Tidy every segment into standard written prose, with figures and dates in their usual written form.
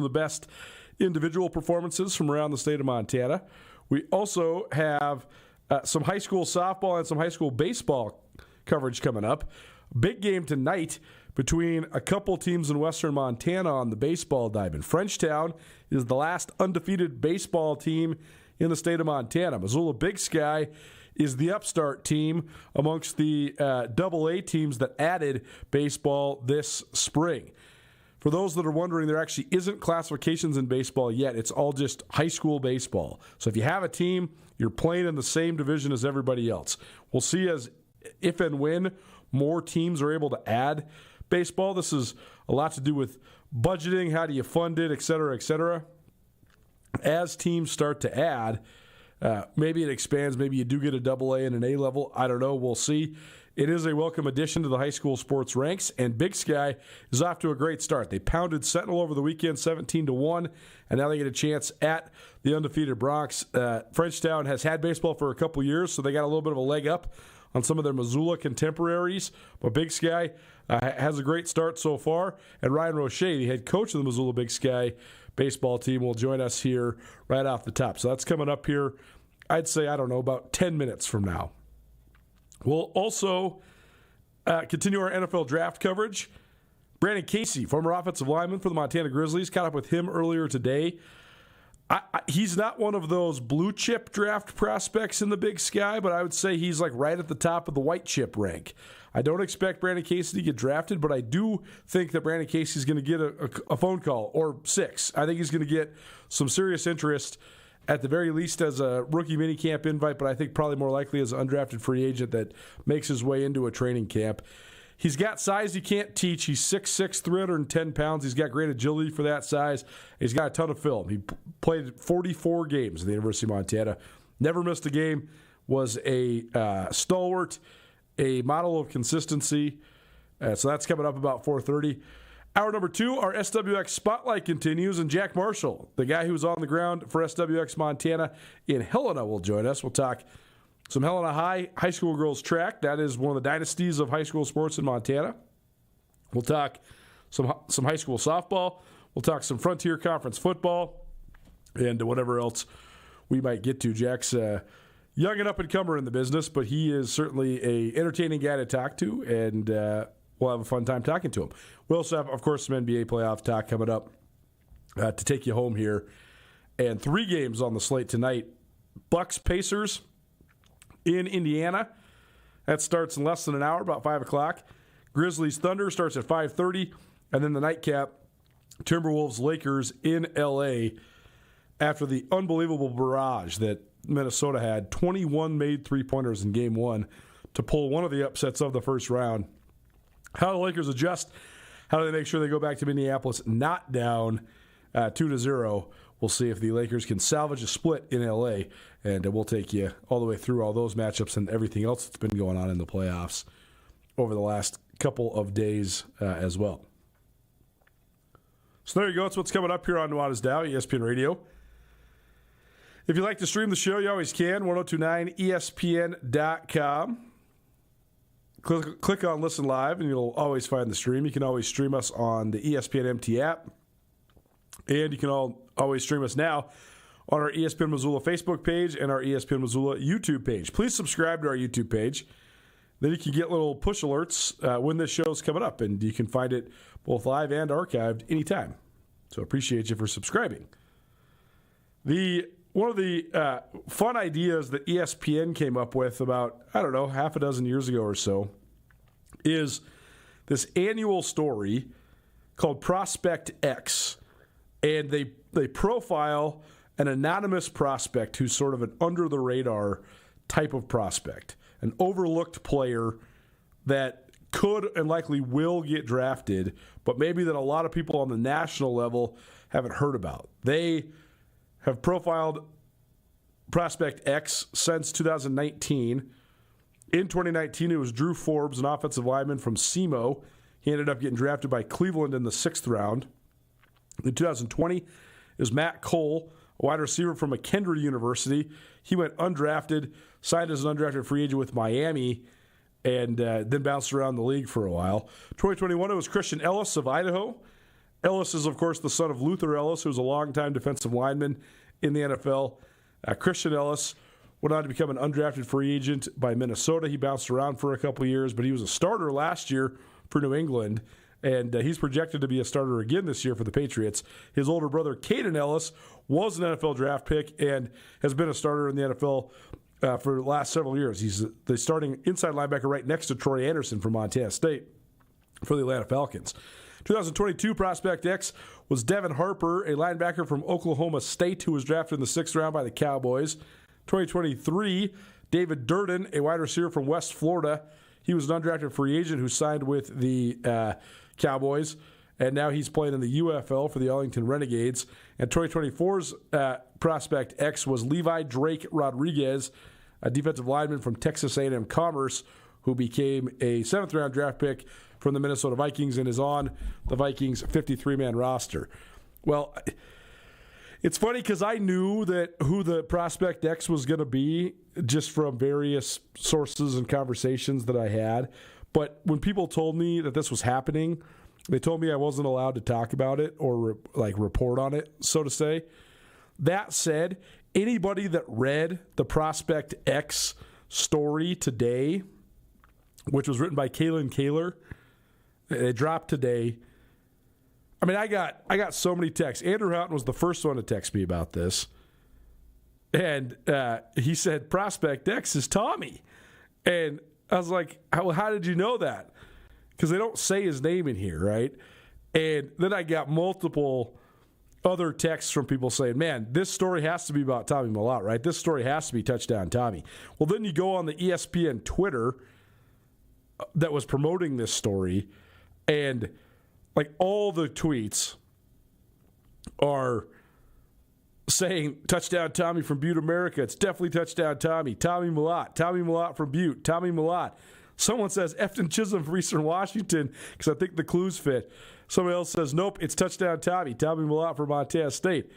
of the best individual performances from around the state of Montana. We also have some high school softball and some high school baseball coverage coming up. Big game tonight between a couple teams in western Montana on the baseball diamond. Frenchtown is the last undefeated baseball team in the state of Montana. Missoula Big Sky is the upstart team amongst the AA teams that added baseball this spring. For those that are wondering, there actually isn't classifications in baseball yet. It's all just high school baseball. So if you have a team, you're playing in the same division as everybody else. We'll see as if and when more teams are able to add baseball. This is a lot to do with budgeting, how do you fund it, et cetera, et cetera. As teams start to add, maybe it expands. Maybe you do get a AA and an A level. I don't know. We'll see. It is a welcome addition to the high school sports ranks, and Big Sky is off to a great start. They pounded Sentinel over the weekend 17-1, and now they get a chance at the undefeated Bronx. Frenchtown has had baseball for a couple years, so they got a little bit of a leg up on some of their Missoula contemporaries. But Big Sky has a great start so far, and Ryan Roche, the head coach of the Missoula Big Sky baseball team, will join us here right off the top. So that's coming up here, I'd say, about 10 minutes from now. We'll also continue our NFL draft coverage. Brandon Casey, former offensive lineman for the Montana Grizzlies, caught up with him earlier today. He's not one of those blue chip draft prospects in the Big Sky, but I would say he's like right at the top of the white chip rank. I don't expect Brandon Casey to get drafted, but I do think that Brandon Casey is going to get a phone call or 6. I think he's going to get some serious interest, at the very least as a rookie minicamp invite, but I think probably more likely as an undrafted free agent that makes his way into a training camp. He's got size he can't teach. He's 6'6", 310 pounds. He's got great agility for that size. He's got a ton of film. He played 44 games at the University of Montana. Never missed a game. Was a stalwart, a model of consistency. So that's coming up about 4:30. Hour number 2, our SWX Spotlight continues, and Jack Marshall, the guy who was on the ground for SWX Montana in Helena, will join us. We'll talk some Helena High school girls track. That is one of the dynasties of high school sports in Montana. We'll talk some high school softball. We'll talk some Frontier Conference football and whatever else we might get to. Jack's young and up-and-comer in the business, but he is certainly an entertaining guy to talk to, and we'll have a fun time talking to him. We also have, of course, some NBA playoff talk coming up to take you home here. And 3 games on the slate tonight. Bucks-Pacers in Indiana. That starts in less than an hour, about 5 o'clock. Grizzlies-Thunder starts at 5:30. And then the nightcap, Timberwolves-Lakers in L.A. after the unbelievable barrage that Minnesota had. 21 made three-pointers in Game 1 to pull one of the upsets of the first round. How the Lakers adjust, how do they make sure they go back to Minneapolis not down 2-0. We'll see if the Lakers can salvage a split in L.A., and we'll take you all the way through all those matchups and everything else that's been going on in the playoffs over the last couple of days as well. So there you go. That's what's coming up here on Nuanez Now, ESPN Radio. If you'd like to stream the show, you always can, 1029ESPN.com. Click on Listen Live, and you'll always find the stream. You can always stream us on the ESPN MT app, and you can always stream us now on our ESPN Missoula Facebook page and our ESPN Missoula YouTube page. Please subscribe to our YouTube page. Then you can get little push alerts when this show is coming up, and you can find it both live and archived anytime. So appreciate you for subscribing. One of the fun ideas that ESPN came up with about, half a dozen years ago or so, is this annual story called Prospect X. And they profile an anonymous prospect who's sort of an under-the-radar type of prospect, an overlooked player that could and likely will get drafted, but maybe that a lot of people on the national level haven't heard about. They have profiled Prospect X since 2019. In 2019, it was Drew Forbes, an offensive lineman from SEMO. He ended up getting drafted by Cleveland in the 6th round. In 2020, it was Matt Cole, a wide receiver from McKendree University. He went undrafted, signed as an undrafted free agent with Miami, and then bounced around the league for a while. 2021, it was Christian Ellis of Idaho. Ellis is, of course, the son of Luther Ellis, who's a longtime defensive lineman in the NFL. Christian Ellis went on to become an undrafted free agent by Minnesota. He bounced around for a couple of years, but he was a starter last year for New England, and he's projected to be a starter again this year for the Patriots. His older brother, Caden Ellis, was an NFL draft pick and has been a starter in the NFL for the last several years. He's the starting inside linebacker right next to Troy Anderson from Montana State for the Atlanta Falcons. 2022 Prospect X was Devin Harper, a linebacker from Oklahoma State who was drafted in the 6th round by the Cowboys. 2023, David Durden, a wide receiver from West Florida. He was an undrafted free agent who signed with the Cowboys, and now he's playing in the UFL for the Arlington Renegades. And 2024's Prospect X was Levi Drake Rodriguez, a defensive lineman from Texas A&M Commerce, who became a 7th-round draft pick from the Minnesota Vikings and is on the Vikings' 53-man roster. Well, it's funny because I knew that who the Prospect X was going to be just from various sources and conversations that I had. But when people told me that this was happening, they told me I wasn't allowed to talk about it or report on it, so to say. That said, anybody that read the Prospect X story today, which was written by Kalen Kaler, it dropped today. I mean, I got so many texts. Andrew Houghton was the first one to text me about this. And he said, Prospect X is Tommy. And I was like, how did you know that? Because they don't say his name in here, right? And then I got multiple other texts from people saying, man, this story has to be about Tommy Mellott, right? This story has to be Touchdown Tommy. Well, then you go on the ESPN Twitter that was promoting this story, and all the tweets are saying Touchdown Tommy from Butte, America. It's definitely Touchdown Tommy. Tommy Mellott from Butte. Tommy Mellott. Someone says Efton Chisholm from Eastern Washington because I think the clues fit. Somebody else says, nope, it's Touchdown Tommy. Tommy Mellott from Montana State.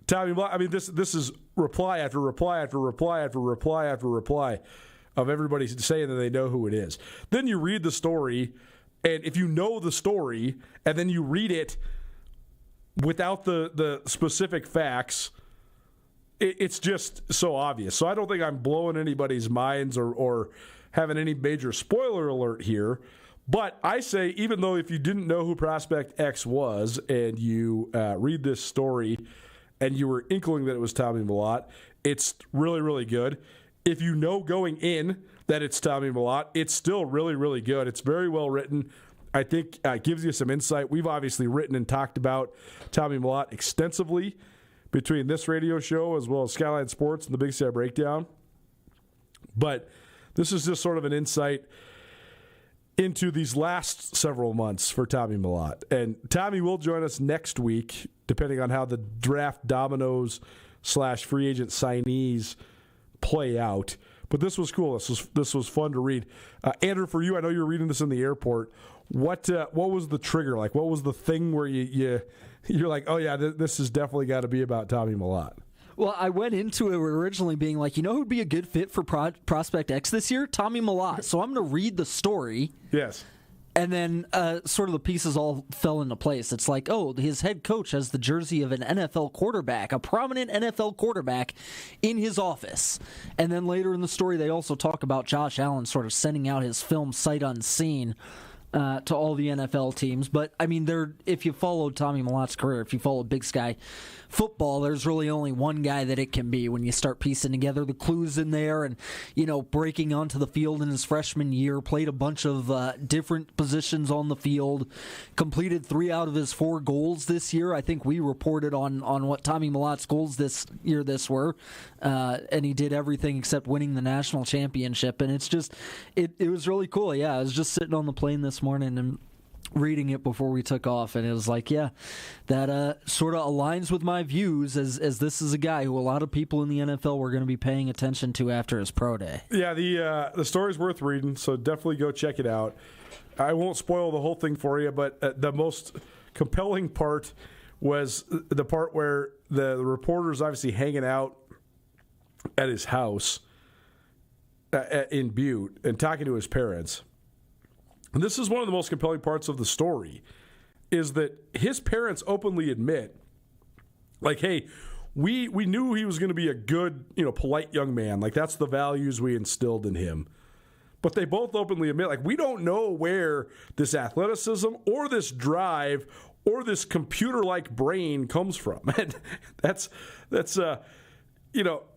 Tommy Mellott. I mean, this is reply after reply after reply after reply after reply of everybody saying that they know who it is. Then you read the story, and if you know the story and then you read it without the specific facts, it's just so obvious. So I don't think I'm blowing anybody's minds or having any major spoiler alert here. But I say, even though if you didn't know who Prospect X was and you read this story and you were inkling that it was Tommy Mellott, it's really, really good. If you know going in that it's Tommy Mellott, it's still really, really good. It's very well written. I think it gives you some insight. We've obviously written and talked about Tommy Mellott extensively between this radio show as well as Skyline Sports and the Big Sky Breakdown. But this is just sort of an insight into these last several months for Tommy Mellott. And Tommy will join us next week, depending on how the draft dominoes / free agent signees play out. But this was cool. This was fun to read. Andrew, for you, I know you were reading this in the airport. What was the trigger? Like, what was the thing where you're like, oh yeah, this has definitely got to be about Tommy Mellott? Well, I went into it originally being like, who'd be a good fit for Prospect X this year? Tommy Mellott. So I'm going to read the story. Yes. And then sort of the pieces all fell into place. It's like, oh, his head coach has the jersey of an NFL quarterback, a prominent NFL quarterback in his office. And then later in the story, they also talk about Josh Allen sort of sending out his film sight unseen to all the NFL teams. But, I mean, if you follow Tommy Mellott's career, if you follow Big Sky football, there's really only one guy that it can be when you start piecing together the clues in there and, breaking onto the field in his freshman year, played a bunch of different positions on the field, completed 3 out of his 4 goals this year. I think we reported on what Tommy Mellott's goals this were, and he did everything except winning the national championship, and it's just, it was really cool. Yeah, I was just sitting on the plane this morning and reading it before we took off, and it was like, yeah, that sort of aligns with my views as this is a guy who a lot of people in the NFL were going to be paying attention to after his pro day. Yeah, the story's worth reading, so definitely go check it out. I won't spoil the whole thing for you, but the most compelling part was the part where the reporter's obviously hanging out at his house in Butte and talking to his parents. And this is one of the most compelling parts of the story. is that his parents openly admit, like, hey, we knew he was going to be a good, polite young man. Like, that's the values we instilled in him. But they both openly admit, like, we don't know where this athleticism or this drive or this computer-like brain comes from. And that's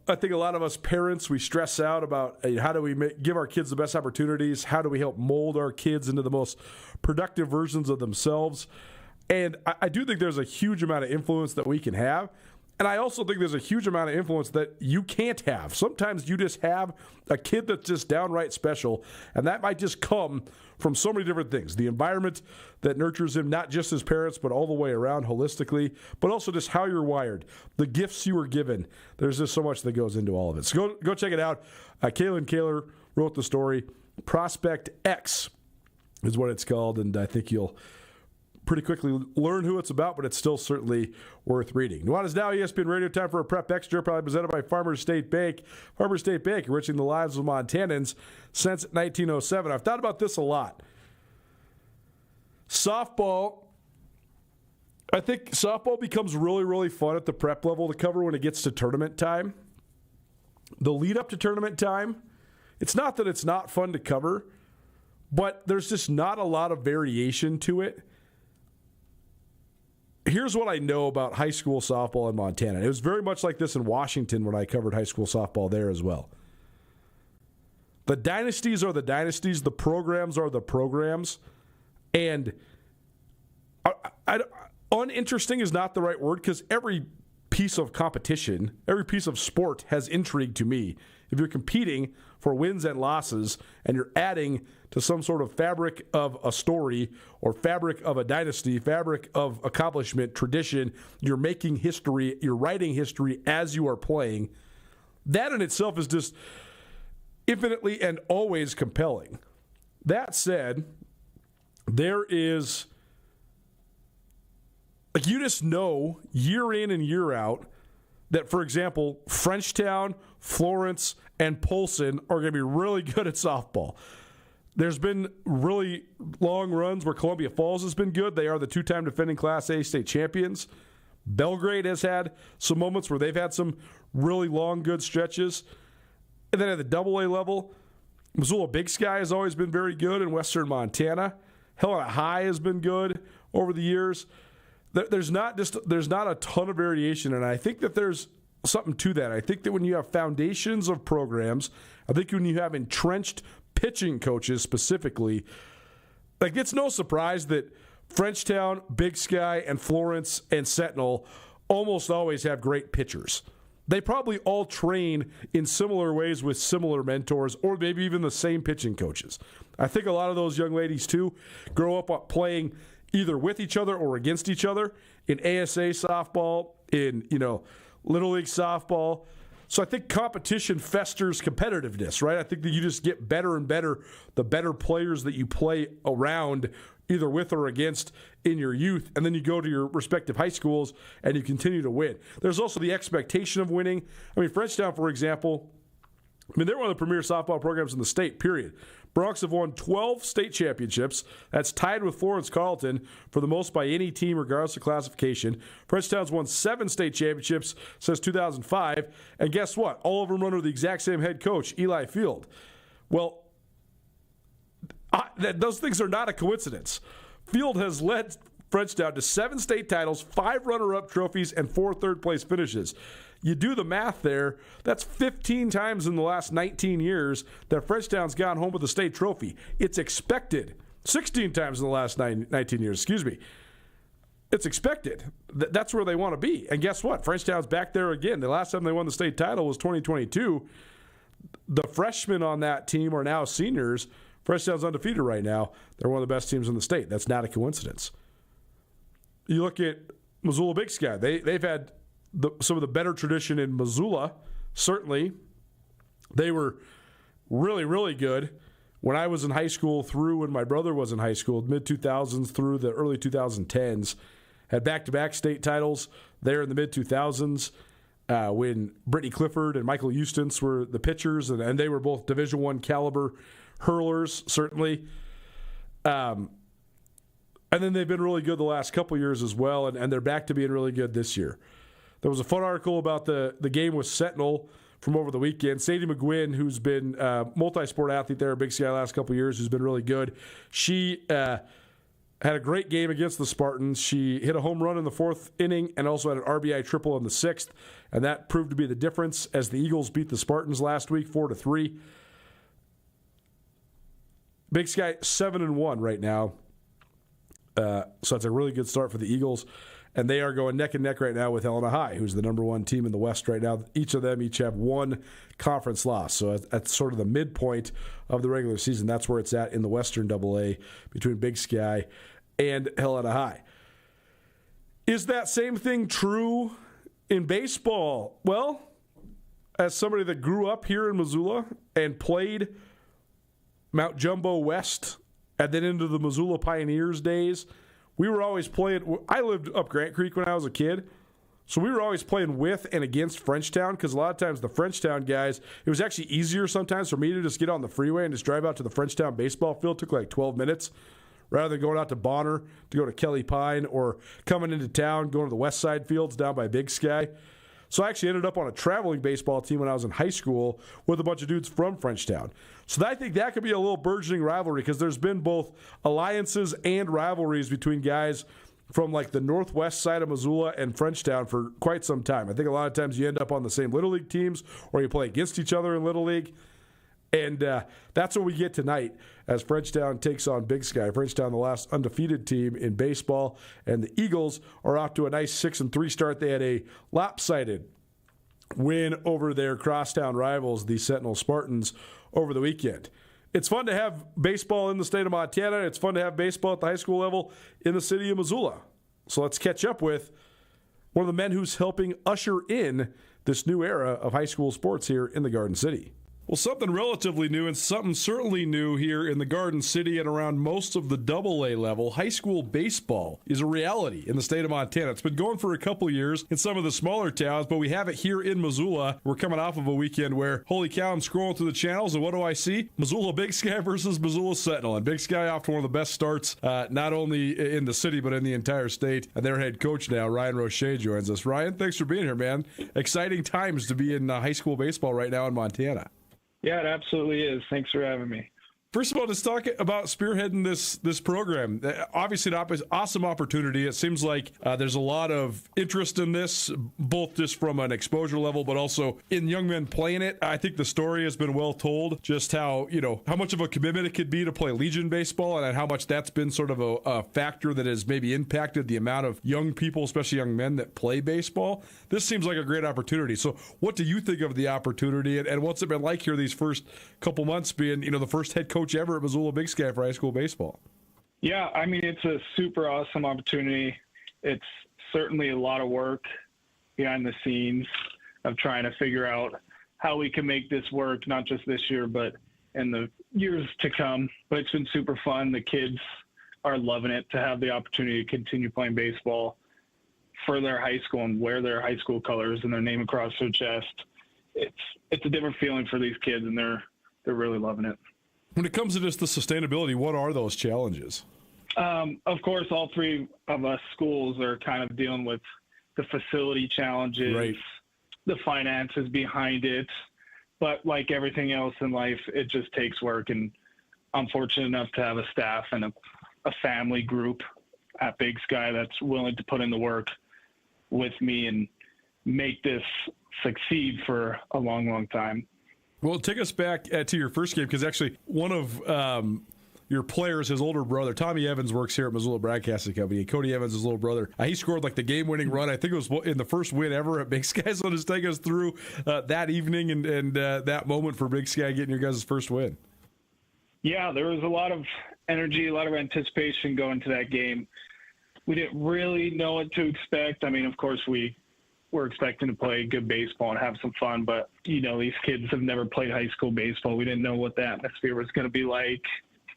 I think a lot of us parents, we stress out about how do we give our kids the best opportunities? How do we help mold our kids into the most productive versions of themselves? And I do think there's a huge amount of influence that we can have. And I also think there's a huge amount of influence that you can't have. Sometimes you just have a kid that's just downright special, and that might just come from so many different things. The environment that nurtures him, not just his parents, but all the way around holistically, but also just how you're wired, the gifts you were given. There's just so much that goes into all of it. So go check it out. Kaylin Kaler wrote the story. Prospect X is what it's called, and I think you'll pretty quickly learn who it's about, but it's still certainly worth reading. Nuanez Now, ESPN Radio, time for a Prep Extra, probably presented by Farmers State Bank. Farmers State Bank, enriching the lives of Montanans since 1907. I've thought about this a lot. Softball, I think softball becomes really, really fun at the prep level to cover when it gets to tournament time. The lead up to tournament time, it's not that it's not fun to cover, but there's just not a lot of variation to it. Here's what I know about high school softball in Montana. It was very much like this in Washington when I covered high school softball there as well. The dynasties are the dynasties. The programs are the programs. And uninteresting is not the right word, because every piece of competition, every piece of sport has intrigue to me. If you're competing for wins and losses and you're adding to some sort of fabric of a story or fabric of a dynasty, fabric of accomplishment, tradition, you're making history, you're writing history as you are playing, that in itself is just infinitely and always compelling. That said, there is, like, you just know year in and year out that, for example, Frenchtown, Florence, and Polson are going to be really good at softball. There's been really long runs where Columbia Falls has been good. They are the two-time defending Class A state champions. Belgrade has had some moments where they've had some really long, good stretches. And then at the Double-A level, Missoula Big Sky has always been very good in western Montana. Helena High has been good over the years. There's not a ton of variation, and I think that there's something to that. I think that when you have foundations of programs, I think when you have entrenched pitching coaches specifically, like, it's no surprise that Frenchtown, Big Sky, and Florence and Sentinel almost always have great pitchers. They probably all train in similar ways with similar mentors, or maybe even the same pitching coaches. I think a lot of those young ladies, too, grow up playing either with each other or against each other in ASA softball, in, Little League softball. So I think competition festers competitiveness, right? I think that you just get better and better the better players that you play around, either with or against, in your youth, and then you go to your respective high schools and you continue to win. There's also the expectation of winning. I mean, Frenchtown, for example, they're one of the premier softball programs in the state, period. Bronx have won 12 state championships. That's tied with Florence Carlton for the most by any team, regardless of classification. Frenchtown's won 7 state championships since 2005. And guess what? All of them under the exact same head coach, Eli Field. Well, those things are not a coincidence. Field has led Frenchtown to 7 state titles, 5 runner-up trophies, and 4 third-place finishes. You do the math there, that's 15 times in the last 19 years that Frenchtown's gone home with a state trophy. It's expected. 16 times in the last 19 years, It's expected. That's where they want to be. And guess what? Frenchtown's back there again. The last time they won the state title was 2022. The freshmen on that team are now seniors. Frenchtown's undefeated right now. They're one of the best teams in the state. That's not a coincidence. You look at Missoula Big Sky. They've had some of the better tradition in Missoula, certainly. They were really, really good when I was in high school through when my brother was in high school, mid-2000s through the early 2010s. Had back-to-back state titles there in the mid-2000s when Brittany Clifford and Michael Eustace were the pitchers, and they were both Division I caliber hurlers, certainly. And then they've been really good the last couple years as well, and they're back to being really good this year. There was a fun article about the game with Sentinel from over the weekend. Sadie McGuinn, who's been a multi-sport athlete there at Big Sky the last couple of years, who's been really good. She had a great game against the Spartans. She hit a home run in the fourth inning and also had an RBI triple in the sixth, and that proved to be the difference as the Eagles beat the Spartans last week 4-3. Big Sky 7-1 right now, so that's a really good start for the Eagles. And they are going neck and neck right now with Helena High, who's the number one team in the West right now. Each of them have one conference loss. So at sort of the midpoint of the regular season, that's where it's at in the Western AA between Big Sky and Helena High. Is that same thing true in baseball? Well, as somebody that grew up here in Missoula and played Mount Jumbo West and then into the Missoula Pioneers days, we were always playing. I lived up Grant Creek when I was a kid, so we were always playing with and against Frenchtown because a lot of times the Frenchtown guys, it was actually easier sometimes for me to just get on the freeway and just drive out to the Frenchtown baseball field. It took like 12 minutes rather than going out to Bonner to go to Kelly Pine or coming into town, going to the West Side fields down by Big Sky. So I actually ended up on a traveling baseball team when I was in high school with a bunch of dudes from Frenchtown. So I think that could be a little burgeoning rivalry because there's been both alliances and rivalries between guys from like the northwest side of Missoula and Frenchtown for quite some time. I think a lot of times you end up on the same Little League teams or you play against each other in Little League. And that's what we get tonight as Frenchtown takes on Big Sky. Frenchtown, the last undefeated team in baseball, and the Eagles are off to a nice 6-3 start. They had a lopsided win over their crosstown rivals, the Sentinel Spartans, over the weekend. It's fun to have baseball in the state of Montana. It's fun to have baseball at the high school level in the city of Missoula. So let's catch up with one of the men who's helping usher in this new era of high school sports here in the Garden City. Well, something relatively new and something certainly new here in the Garden City and around most of the AA level. High school baseball is a reality in the state of Montana. It's been going for a couple years in some of the smaller towns, but we have it here in Missoula. We're coming off of a weekend where, holy cow, I'm scrolling through the channels, and what do I see? Missoula Big Sky versus Missoula Sentinel. And Big Sky off to one of the best starts, not only in the city, but in the entire state. And their head coach now, Ryan Roche, joins us. Ryan, thanks for being here, man. Exciting times to be in high school baseball right now in Montana. Yeah, it absolutely is. Thanks for having me. First of all, let's talk about spearheading this program. Obviously, an awesome opportunity. It seems like there's a lot of interest in this, both just from an exposure level, but also in young men playing it. I think the story has been well told, just how much of a commitment it could be to play Legion baseball and how much that's been sort of a factor that has maybe impacted the amount of young people, especially young men, that play baseball. This seems like a great opportunity. So what do you think of the opportunity, and what's it been like here these first couple months being, the first head coach ever at Missoula Big Sky for high school baseball? Yeah, I mean, it's a super awesome opportunity. It's certainly a lot of work behind the scenes of trying to figure out how we can make this work, not just this year, but in the years to come. But it's been super fun. The kids are loving it to have the opportunity to continue playing baseball for their high school and wear their high school colors and their name across their chest. It's a different feeling for these kids, and they're really loving it. When it comes to just the sustainability, what are those challenges? Of course, all three of us schools are kind of dealing with the facility challenges, right, the finances behind it. But like everything else in life, it just takes work. And I'm fortunate enough to have a staff and a family group at Big Sky that's willing to put in the work with me and make this succeed for a long, long time. Well, take us back to your first game, because actually one of your players, his older brother, Tommy Evans, works here at Missoula Broadcasting Company. Cody Evans, his little brother, he scored like the game-winning run. I think it was in the first win ever at Big Sky. So just take us through that evening and that moment for Big Sky getting your guys' first win. Yeah, there was a lot of energy, a lot of anticipation going to that game. We didn't really know what to expect. I mean, of course, we're expecting to play good baseball and have some fun, but, these kids have never played high school baseball. We didn't know what the atmosphere was going to be like,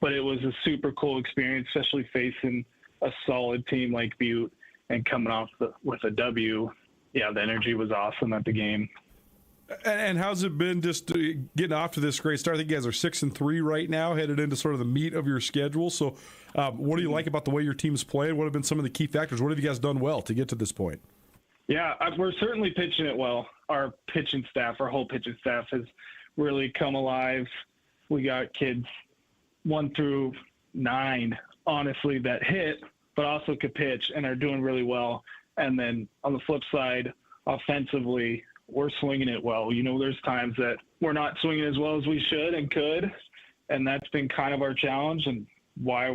but it was a super cool experience, especially facing a solid team like Butte and coming off with a W. Yeah, the energy was awesome at the game. And how's it been just getting off to this great start? I think you guys are 6-3 right now, headed into sort of the meat of your schedule. So what do you like about the way your team's playing? What have been some of the key factors? What have you guys done well to get to this point? Yeah, we're certainly pitching it well. Our pitching staff, our whole pitching staff has really come alive. We got kids 1 through 9, honestly, that hit, but also could pitch and are doing really well. And then on the flip side, offensively, we're swinging it well. There's times that we're not swinging as well as we should and could, and that's been kind of our challenge and why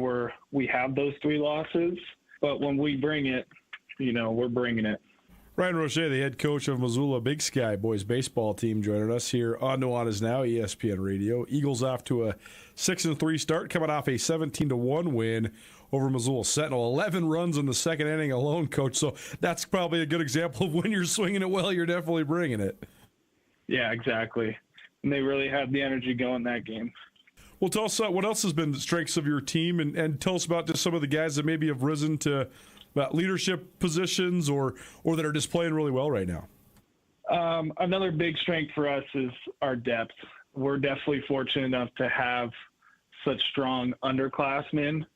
we have those 3 losses. But when we bring it, we're bringing it. Ryan Roche, the head coach of Missoula Big Sky boys baseball team, joining us here on Nuanez Now, ESPN Radio. Eagles off to a 6-3 start, coming off a 17-1 win over Missoula Sentinel. 11 runs in the second inning alone, Coach. So that's probably a good example of when you're swinging it well, you're definitely bringing it. Yeah, exactly. And they really had the energy going that game. Well, tell us what else has been the strengths of your team, and tell us about just some of the guys that maybe have risen to leadership positions or that are just playing really well right now. Another big strength for us is our depth. We're definitely fortunate enough to have such strong underclassmen,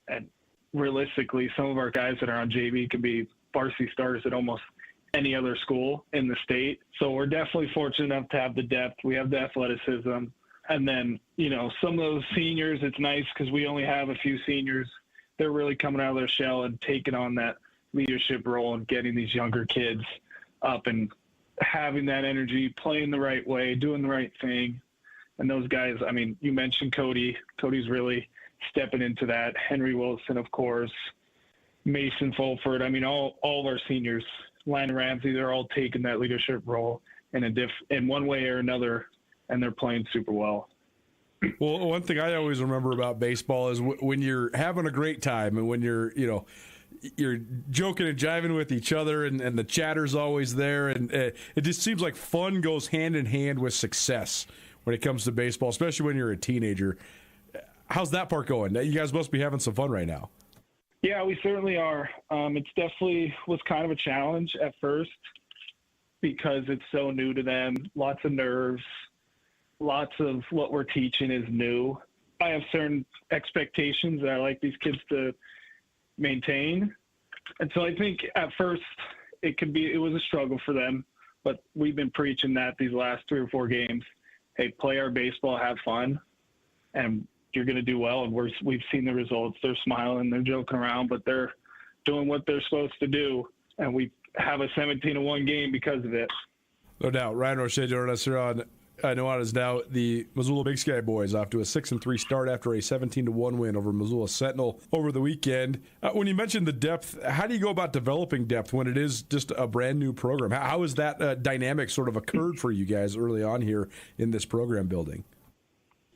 and realistically, some of our guys that are on JV could be varsity starters at almost any other school in the state. So we're definitely fortunate enough to have the depth. We have the athleticism. And then, some of those seniors, it's nice because we only have a few seniors. They're really coming out of their shell and taking on that leadership role and getting these younger kids up and having that energy, playing the right way, doing the right thing. And those guys, you mentioned Cody. Cody's really stepping into that. Henry Wilson, of course, Mason Fulford. All of our seniors, Landon Ramsey, they're all taking that leadership role in one way or another, and they're playing super well. Well, one thing I always remember about baseball is when you're having a great time and when you're joking and jiving with each other and the chatter's always there. And it just seems like fun goes hand in hand with success when it comes to baseball, especially when you're a teenager. How's that part going? You guys must be having some fun right now. Yeah, we certainly are. It's definitely was kind of a challenge at first because it's so new to them. Lots of nerves. Lots of what we're teaching is new. I have certain expectations that I like these kids to maintain. And so I think at first it was a struggle for them, but we've been preaching that these last 3 or 4 games. Hey, play our baseball, have fun, and you're going to do well. And we've seen the results. They're smiling, they're joking around, but they're doing what they're supposed to do. And we have a 17-1 game because of it. No doubt. Ryan Roche joining us here on Nuanez Now. The Missoula Big Sky boys off to a 6-3 start after a 17-1 win over Missoula Sentinel over the weekend. When you mentioned the depth, how do you go about developing depth when it is just a brand new program? How has that dynamic sort of occurred for you guys early on here in this program building?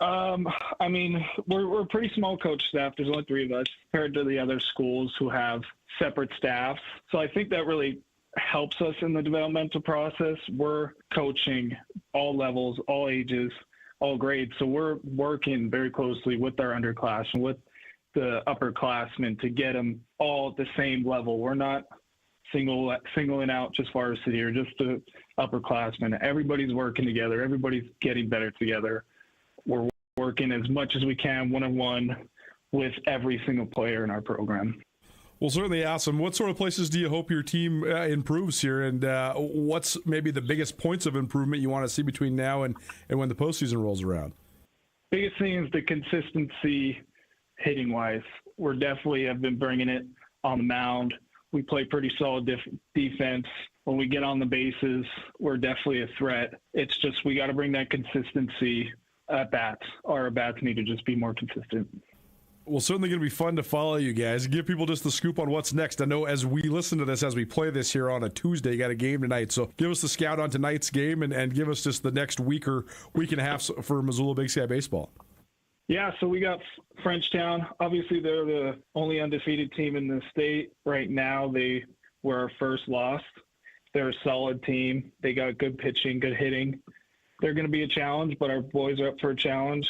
We're a pretty small coach staff. There's only 3 of us compared to the other schools who have separate staffs. So I think that really helps us in the developmental process. We're coaching all levels, all ages, all grades. So we're working very closely with our underclassmen, with the upperclassmen to get them all at the same level. We're not singling out just varsity or just the upperclassmen. Everybody's working together. Everybody's getting better together. We're working as much as we can one-on-one with every single player in our program. Well, certainly awesome. What sort of places do you hope your team improves here, and what's maybe the biggest points of improvement you want to see between now and when the postseason rolls around? Biggest thing is the consistency hitting-wise. We're definitely have been bringing it on the mound. We play pretty solid defense. When we get on the bases, we're definitely a threat. It's just we got to bring that consistency at bats. Our bats need to just be more consistent. Well, certainly going to be fun to follow you guys. Give people just the scoop on what's next. I know as we listen to this, as we play this here on a Tuesday, you got a game tonight. So give us the scout on tonight's game and give us just the next week or week and a half for Missoula Big Sky baseball. Yeah, so we got Frenchtown. Obviously, they're the only undefeated team in the state right now. They were our first loss. They're a solid team. They got good pitching, good hitting. They're going to be a challenge, but our boys are up for a challenge.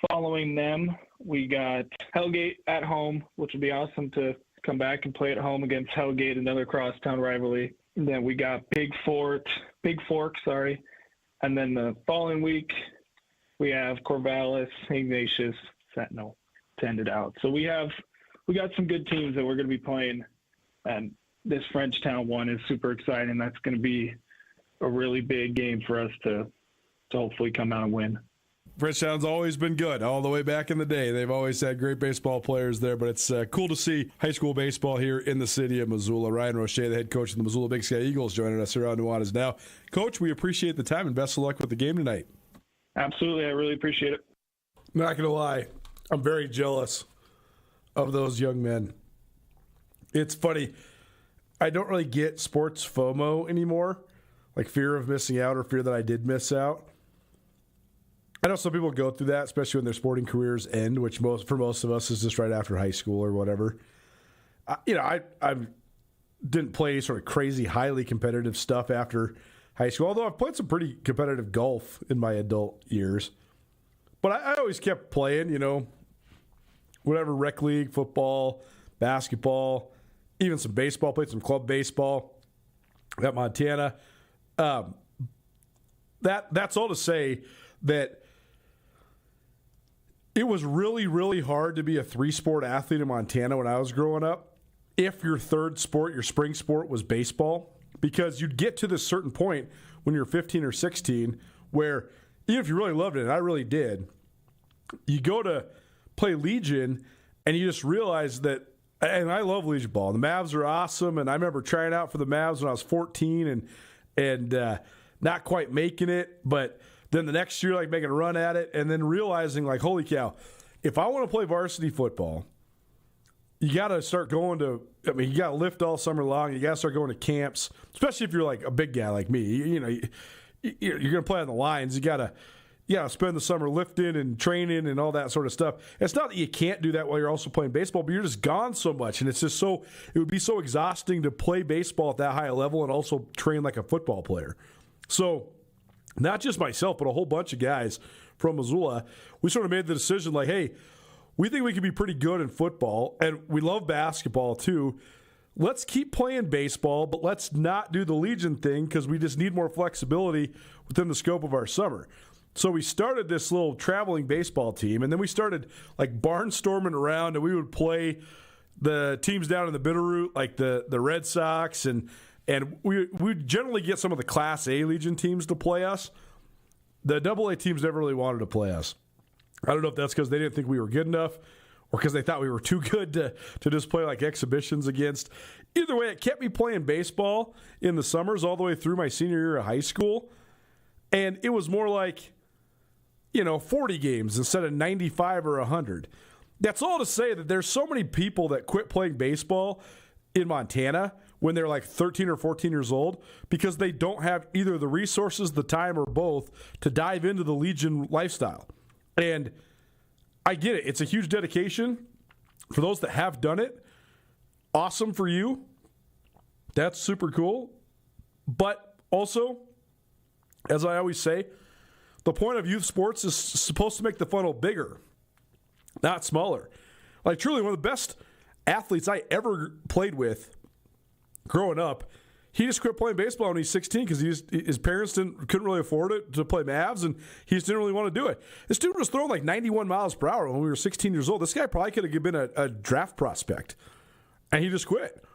Following them, we got Hellgate at home, which would be awesome to come back and play at home against Hellgate, another crosstown rivalry. And then we got Big Fork, And then the following week, we have Corvallis, Ignatius, Sentinel to end it out. So we got some good teams that we're going to be playing, and this Frenchtown one is super exciting. That's going to be a really big game for us to hopefully come out and win. Frenchtown's always been good all the way back in the day. They've always had great baseball players there, but it's cool to see high school baseball here in the city of Missoula. Ryan Roche, the head coach of the Missoula Big Sky Eagles, joining us here on Nuanez Now. Coach, we appreciate the time and best of luck with the game tonight. Absolutely. I really appreciate it. I'm not going to lie. I'm very jealous of those young men. It's funny. I don't really get sports FOMO anymore, like fear of missing out or fear that I did miss out. I know some people go through that, especially when their sporting careers end, which for most of us is just right after high school or whatever. I didn't play sort of crazy, highly competitive stuff after high school, although I've played some pretty competitive golf in my adult years. But I always kept playing, whatever, rec league, football, basketball, even some baseball, played some club baseball at Montana. That's all to say that it was really, really hard to be a three-sport athlete in Montana when I was growing up if your third sport, your spring sport, was baseball, because you'd get to this certain point when you're 15 or 16 where even if you really loved it, and I really did, you go to play Legion and you just realize that, and I love Legion ball. The Mavs are awesome, and I remember trying out for the Mavs when I was 14 and not quite making it, but then the next year, like making a run at it, and then realizing, like, holy cow, if I want to play varsity football, you got to start going to, you got to lift all summer long. You got to start going to camps, especially if you're like a big guy like me. You're going to play on the lines. You got to spend the summer lifting and training and all that sort of stuff. It's not that you can't do that while you're also playing baseball, but you're just gone so much, and it's just it would be so exhausting to play baseball at that high a level and also train like a football player. So, not just myself, but a whole bunch of guys from Missoula, we sort of made the decision like, hey, we think we can be pretty good in football, and we love basketball too. Let's keep playing baseball, but let's not do the Legion thing because we just need more flexibility within the scope of our summer. So we started this little traveling baseball team, and then we started like barnstorming around, and we would play the teams down in the Bitterroot, like the Red Sox, and we'd generally get some of the Class A Legion teams to play us. The AA teams never really wanted to play us. I don't know if that's because they didn't think we were good enough or because they thought we were too good to just play like exhibitions against. Either way, it kept me playing baseball in the summers all the way through my senior year of high school. And it was more like, 40 games instead of 95 or 100. That's all to say that there's so many people that quit playing baseball in Montana when they're like 13 or 14 years old because they don't have either the resources, the time, or both to dive into the Legion lifestyle. And I get it. It's a huge dedication. For those that have done it, awesome for you. That's super cool. But also, as I always say, the point of youth sports is supposed to make the funnel bigger, not smaller. Like, truly, one of the best athletes I ever played with growing up, he just quit playing baseball when he's 16 because his parents couldn't really afford it to play Mavs, and he just didn't really want to do it. This dude was throwing like 91 miles per hour when we were 16 years old. This guy probably could have been a draft prospect, and he just quit.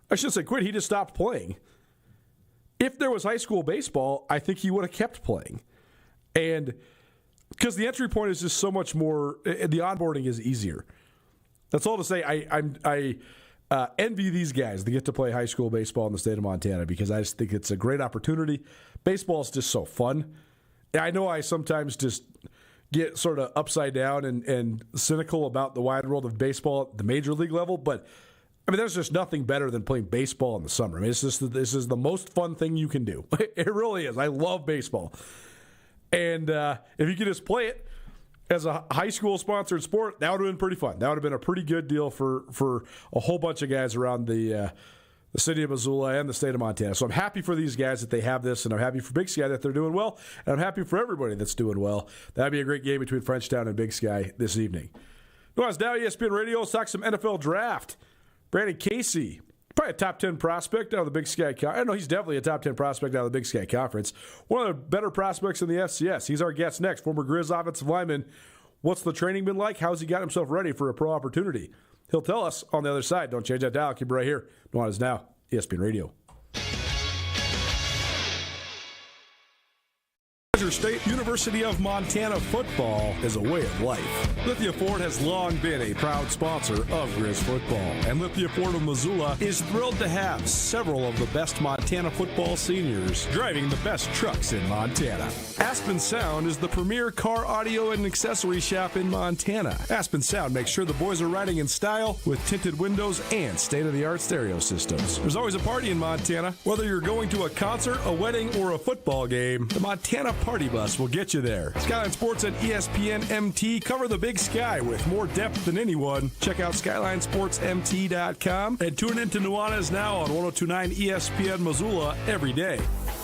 I shouldn't say quit. He just stopped playing. If there was high school baseball, I think he would have kept playing. And because the entry point is just so much more, the onboarding is easier. That's all to say. I envy these guys that get to play high school baseball in the state of Montana because I just think it's a great opportunity. Baseball is just so fun. I know I sometimes just get sort of upside down and cynical about the wide world of baseball at the major league level, but I mean, there's just nothing better than playing baseball in the summer. I mean, this is the most fun thing you can do. It really is. I love baseball. And if you could just play it as a high school sponsored sport, that would have been pretty fun. That would have been a pretty good deal for a whole bunch of guys around the city of Missoula and the state of Montana. So I'm happy for these guys that they have this, and I'm happy for Big Sky that they're doing well, and I'm happy for everybody that's doing well. That'd be a great game between Frenchtown and Big Sky this evening. Nuanez Now, ESPN Radio. Let's talk some NFL draft. Brandon Casey probably a top 10 prospect out of the Big Sky Conference. I know he's definitely a top 10 prospect out of the Big Sky Conference. One of the better prospects in the FCS. He's our guest next. Former Grizz offensive lineman. What's the training been like? How's he got himself ready for a pro opportunity? He'll tell us on the other side. Don't change that dial. Keep it right here. Nuanez Now, ESPN Radio. State University of Montana football is a way of life. Lithia Ford has long been a proud sponsor of Grizz football, and Lithia Ford of Missoula is thrilled to have several of the best Montana football seniors driving the best trucks in Montana. Aspen Sound is the premier car audio and accessory shop in Montana. Aspen Sound makes sure the boys are riding in style with tinted windows and state-of-the-art stereo systems. There's always a party in Montana. Whether you're going to a concert, a wedding, or a football game, the Montana Party Bus will get you there. Skyline Sports and ESPN MT cover the Big Sky with more depth than anyone. Check out SkylineSportsMT.com and tune in to Nuanez Now on 102.9 ESPN Missoula every day.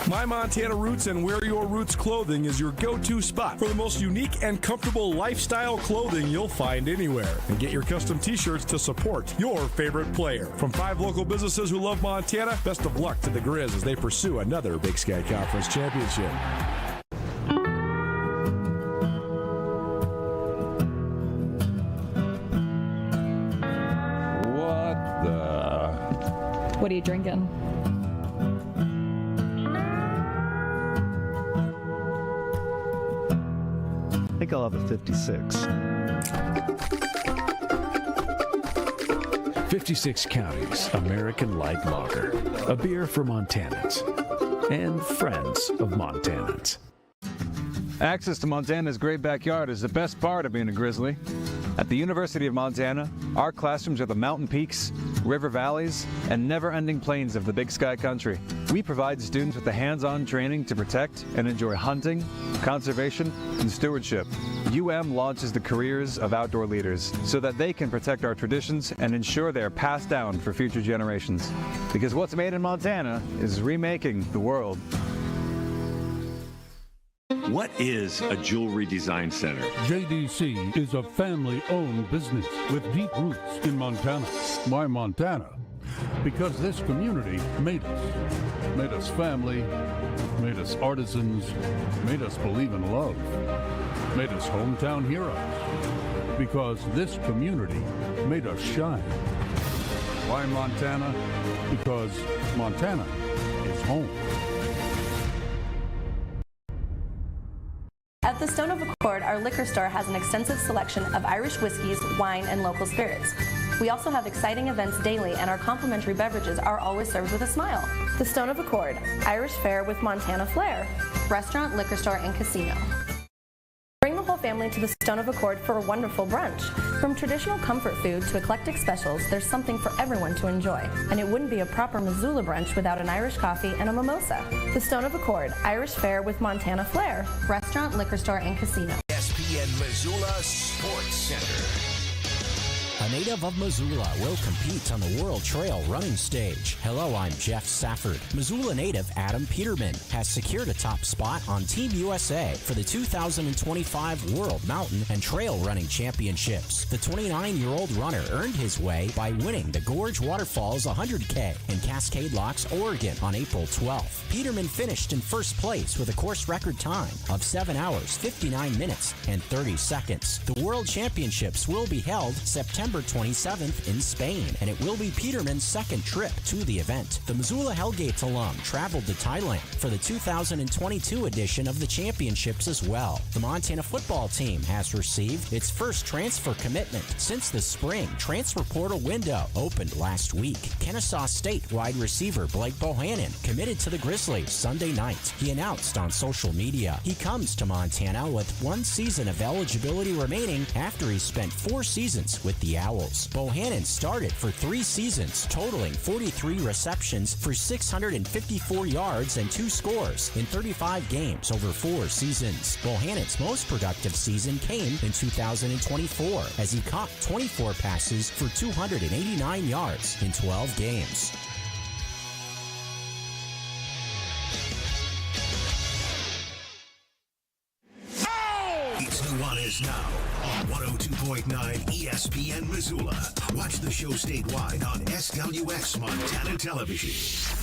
My Montana Roots and Wear Your Roots clothing is your go-to spot for the most unique and comfortable lifestyle clothing you'll find anywhere. And get your custom t-shirts to support your favorite player. From 5 local businesses who love Montana, best of luck to the Grizz as they pursue another Big Sky Conference championship. What are you drinking? I think I'll have a 56. 56 Counties American Light Lager, a beer for Montanans and friends of Montanans. Access to Montana's great backyard is the best part of being a Grizzly. At the University of Montana, our classrooms are the mountain peaks, river valleys, and never-ending plains of the Big Sky country. We provide students with the hands-on training to protect and enjoy hunting, conservation, and stewardship. launches the careers of outdoor leaders so that they can protect our traditions and ensure they are passed down for future generations. Because what's made in Montana is remaking the world. What is a jewelry design center? JDC is a family-owned business with deep roots in Montana. Why Montana? Because this community made us family, made us artisans, made us believe in love, made us hometown heroes. Because this community made us shine. Why Montana? Because Montana is home. At the Stone of Accord, our liquor store has an extensive selection of Irish whiskeys, wine, and local spirits. We also have exciting events daily, and our complimentary beverages are always served with a smile. The Stone of Accord, Irish fare with Montana flair, restaurant, liquor store, and casino. Bring the whole family to the Stone of Accord for a wonderful brunch. From traditional comfort food to eclectic specials, there's something for everyone to enjoy. And it wouldn't be a proper Missoula brunch without an Irish coffee and a mimosa. The Stone of Accord, Irish fare with Montana flair, restaurant, liquor store, and casino. ESPN Missoula Sports Center. A native of Missoula will compete on the World Trail running stage. Hello, I'm Jeff Safford. Missoula native Adam Peterman has secured a top spot on Team USA for the 2025 World Mountain and Trail Running Championships. The 29-year-old runner earned his way by winning the Gorge Waterfalls 100K in Cascade Locks, Oregon on April 12th. Peterman finished in first place with a course record time of 7 hours, 59 minutes, and 30 seconds. The World Championships will be held September 27th in Spain, and it will be Peterman's second trip to the event. The Missoula Hellgate alum traveled to Thailand for the 2022 edition of the championships as well. The Montana football team has received its first transfer commitment since the spring transfer portal window opened last week. Kennesaw State wide receiver Blake Bohannon committed to the Grizzlies Sunday night. He announced on social media he comes to Montana with 1 season of eligibility remaining after he spent 4 seasons with the Owls. Bohannon started for 3 seasons, totaling 43 receptions for 654 yards and 2 scores in 35 games over 4 seasons. Bohannon's most productive season came in 2024 as he caught 24 passes for 289 yards in 12 games. It's Nuanez Now 102.9 ESPN Missoula. Watch the show statewide on SWX Montana Television.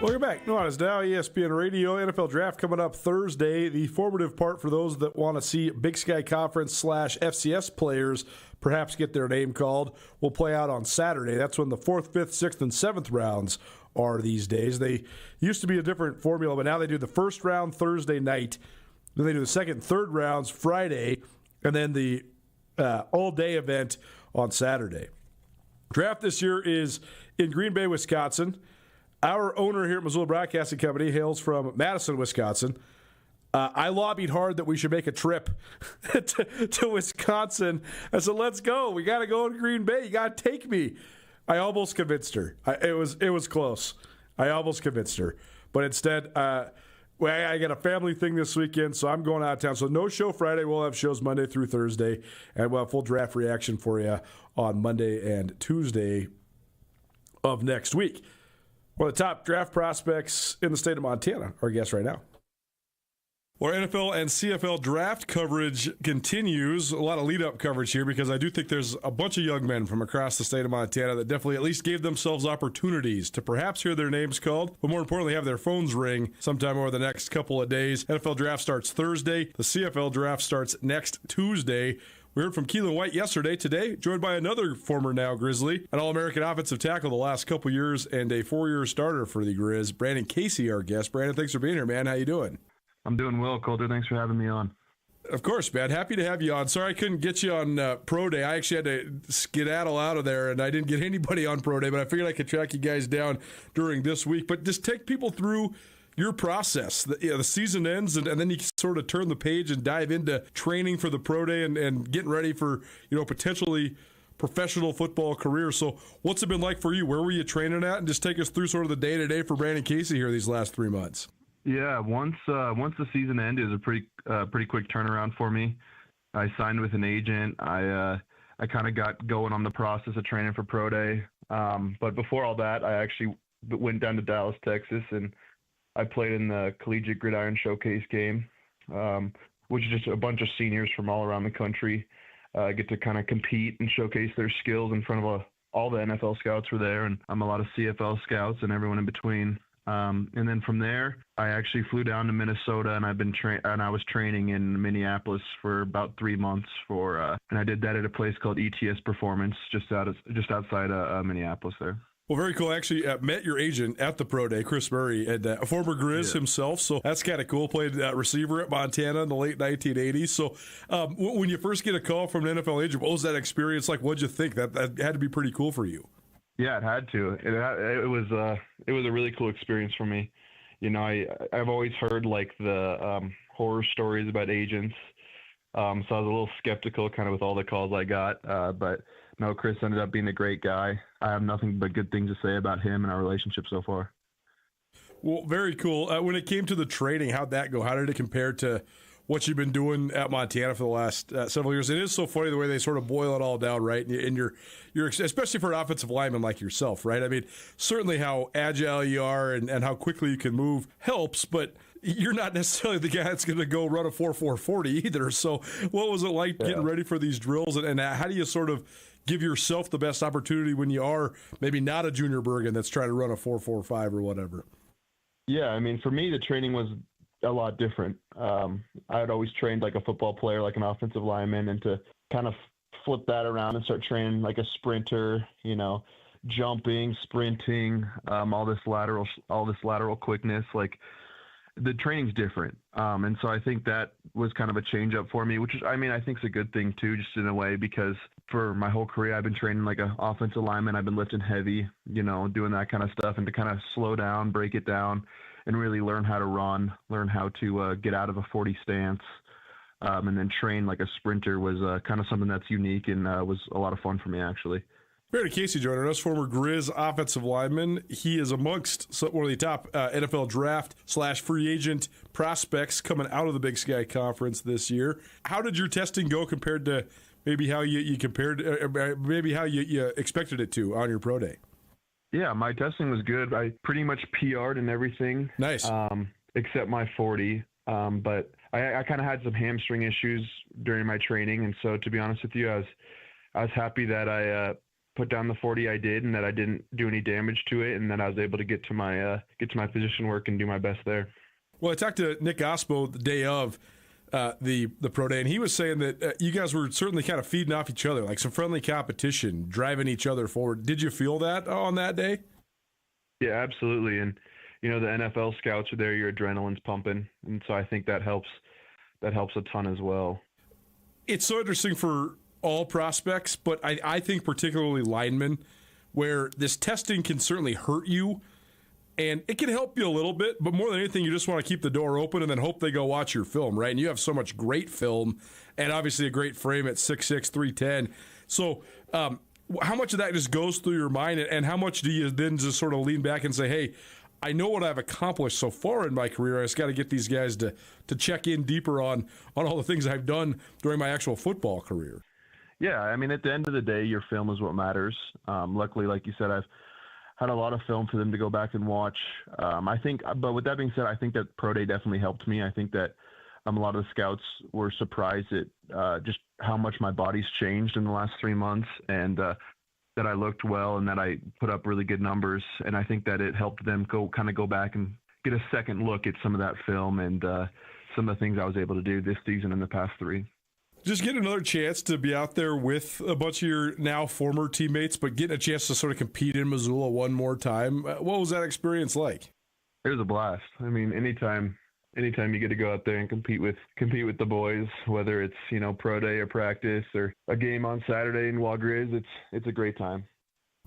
Welcome back. Nuanez Now, ESPN Radio. NFL Draft coming up Thursday. The formative part for those that want to see Big Sky Conference / FCS players perhaps get their name called will play out on Saturday. That's when the 4th, 5th, 6th, and 7th rounds are these days. They used to be a different formula, but now they do the first round Thursday night. Then they do the second and third rounds Friday, and then the all-day event on Saturday. Draft this year is in Green Bay, Wisconsin. Our owner here at Missoula Broadcasting Company hails from Madison, Wisconsin. I lobbied hard that we should make a trip to Wisconsin. I said, let's go. We got to go to Green Bay. You got to take me. I almost convinced her. It was close. I almost convinced her. But instead, I got a family thing this weekend, so I'm going out of town. So no show Friday. We'll have shows Monday through Thursday, and we'll have full draft reaction for you on Monday and Tuesday of next week. One of the top draft prospects in the state of Montana, our guest right now. Our NFL and CFL draft coverage continues. A lot of lead-up coverage here because I do think there's a bunch of young men from across the state of Montana that definitely at least gave themselves opportunities to perhaps hear their names called, but more importantly, have their phones ring sometime over the next couple of days. NFL draft starts Thursday. The CFL draft starts next Tuesday. We heard from Keelan White yesterday. Today, joined by another former now Grizzly, an All-American offensive tackle the last couple years and a 4-year starter for the Grizz. Brandon Casey, our guest. Brandon, thanks for being here, man. How you doing? I'm doing well, Colter. Thanks for having me on. Of course, man. Happy to have you on. Sorry I couldn't get you on Pro Day. I actually had to skedaddle out of there, and I didn't get anybody on Pro Day, but I figured I could track you guys down during this week. But just take people through your process. The season ends, and then you sort of turn the page and dive into training for the Pro Day and getting ready for, potentially professional football career. So what's it been like for you? Where were you training at? And just take us through sort of the day-to-day for Brandon Casey here these last 3 months. Yeah, once the season ended, it was a pretty quick turnaround for me. I signed with an agent. I kind of got going on the process of training for Pro Day. But before all that, I actually went down to Dallas, Texas, and I played in the Collegiate Gridiron Showcase game, which is just a bunch of seniors from all around the country get to kind of compete and showcase their skills in front of all the NFL scouts were there, and a lot of CFL scouts and everyone in between. And then from there, I actually flew down to Minnesota, and I was training in Minneapolis for about 3 months and I did that at a place called ETS Performance just outside Minneapolis there. Well, very cool. I actually met your agent at the Pro Day, Chris Murray, and a former Grizz himself, so that's kind of cool. Played receiver at Montana in the late 1980s. So when you first get a call from an NFL agent, what was that experience like? What did you think? That had to be pretty cool for you. Yeah, it had to. It was a really cool experience for me. I've always heard like the horror stories about agents, so I was a little skeptical kind of with all the calls I got, but no, Chris ended up being a great guy. I have nothing but good things to say about him and our relationship so far. Well, very cool. When it came to the training, how'd that go? How did it compare to what you've been doing at Montana for the last several years? It is so funny the way they sort of boil it all down, right? And you're especially for an offensive lineman like yourself, right? I mean, certainly how agile you are and how quickly you can move helps, but you're not necessarily the guy that's going to go run a 4.4 40 either. So what was it like getting ready for these drills, and how do you sort of give yourself the best opportunity when you are maybe not a junior Bergen that's trying to run a 4.45 or whatever? Yeah, I mean, for me, the training was a lot different. I had always trained like a football player, like an offensive lineman, and to kind of flip that around and start training like a sprinter, jumping, sprinting, all this lateral quickness, like the training's different. And so I think that was kind of a change up for me, which is, I think is a good thing too, just in a way, because for my whole career, I've been training like an offensive lineman. I've been lifting heavy, doing that kind of stuff, and to kind of slow down, break it down, and really learn how to run, learn how to get out of a 40 stance, and then train like a sprinter was kind of something that's unique and was a lot of fun for me, actually. Brandon Casey joining us, former Grizz offensive lineman. He is amongst one of the top NFL draft/free agent prospects coming out of the Big Sky Conference this year. How did your testing go compared to maybe how you expected it to on your pro day? Yeah, my testing was good. I pretty much PR'd and everything. Nice. Except my 40. But I kind of had some hamstring issues during my training, and so to be honest with you, I was happy that I put down the 40 I did, and that I didn't do any damage to it, and that I was able to get to my position work and do my best there. Well, I talked to Nick Ospo the day of the pro day, and he was saying that you guys were certainly kind of feeding off each other, like some friendly competition, driving each other forward. Did you feel that on that day? Yeah, absolutely. And the NFL scouts are there, your adrenaline's pumping, and so I think that helps a ton as well. It's so interesting for all prospects, but I think particularly linemen, where this testing can certainly hurt you, and it can help you a little bit, but more than anything, you just want to keep the door open and then hope they go watch your film, right? And you have so much great film, and obviously a great frame at 6'6", 310. So how much of that just goes through your mind, and how much do you then just sort of lean back and say, hey, I know what I've accomplished so far in my career. I just got to get these guys to check in deeper on all the things I've done during my actual football career. Yeah, I mean, at the end of the day, your film is what matters. Luckily, like you said, I've had a lot of film for them to go back and watch. But with that being said, I think that pro day definitely helped me. I think that a lot of the scouts were surprised at just how much my body's changed in the last 3 months, and that I looked well and that I put up really good numbers. And I think that it helped them go back and get a second look at some of that film and some of the things I was able to do this season and the past 3. Just get another chance to be out there with a bunch of your now former teammates, but getting a chance to sort of compete in Missoula one more time. What was that experience like? It was a blast. I mean, anytime you get to go out there and compete with the boys, whether it's pro day or practice or a game on Saturday in Wa Grizz, it's a great time.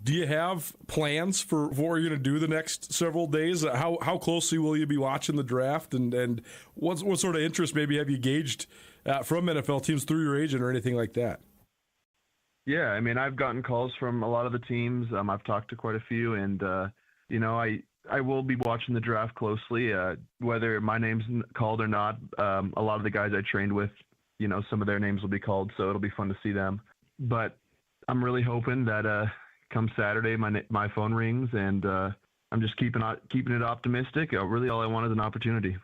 Do you have plans for what you're going to do the next several days? How closely will you be watching the draft, and what sort of interest maybe have you gauged from NFL teams through your agent or anything like that? Yeah, I mean, I've gotten calls from a lot of the teams. I've talked to quite a few, and I will be watching the draft closely, whether my name's called or not. A lot of the guys I trained with, some of their names will be called, so it'll be fun to see them. But I'm really hoping that come Saturday, my phone rings, and I'm just keeping it optimistic. Really, all I want is an opportunity.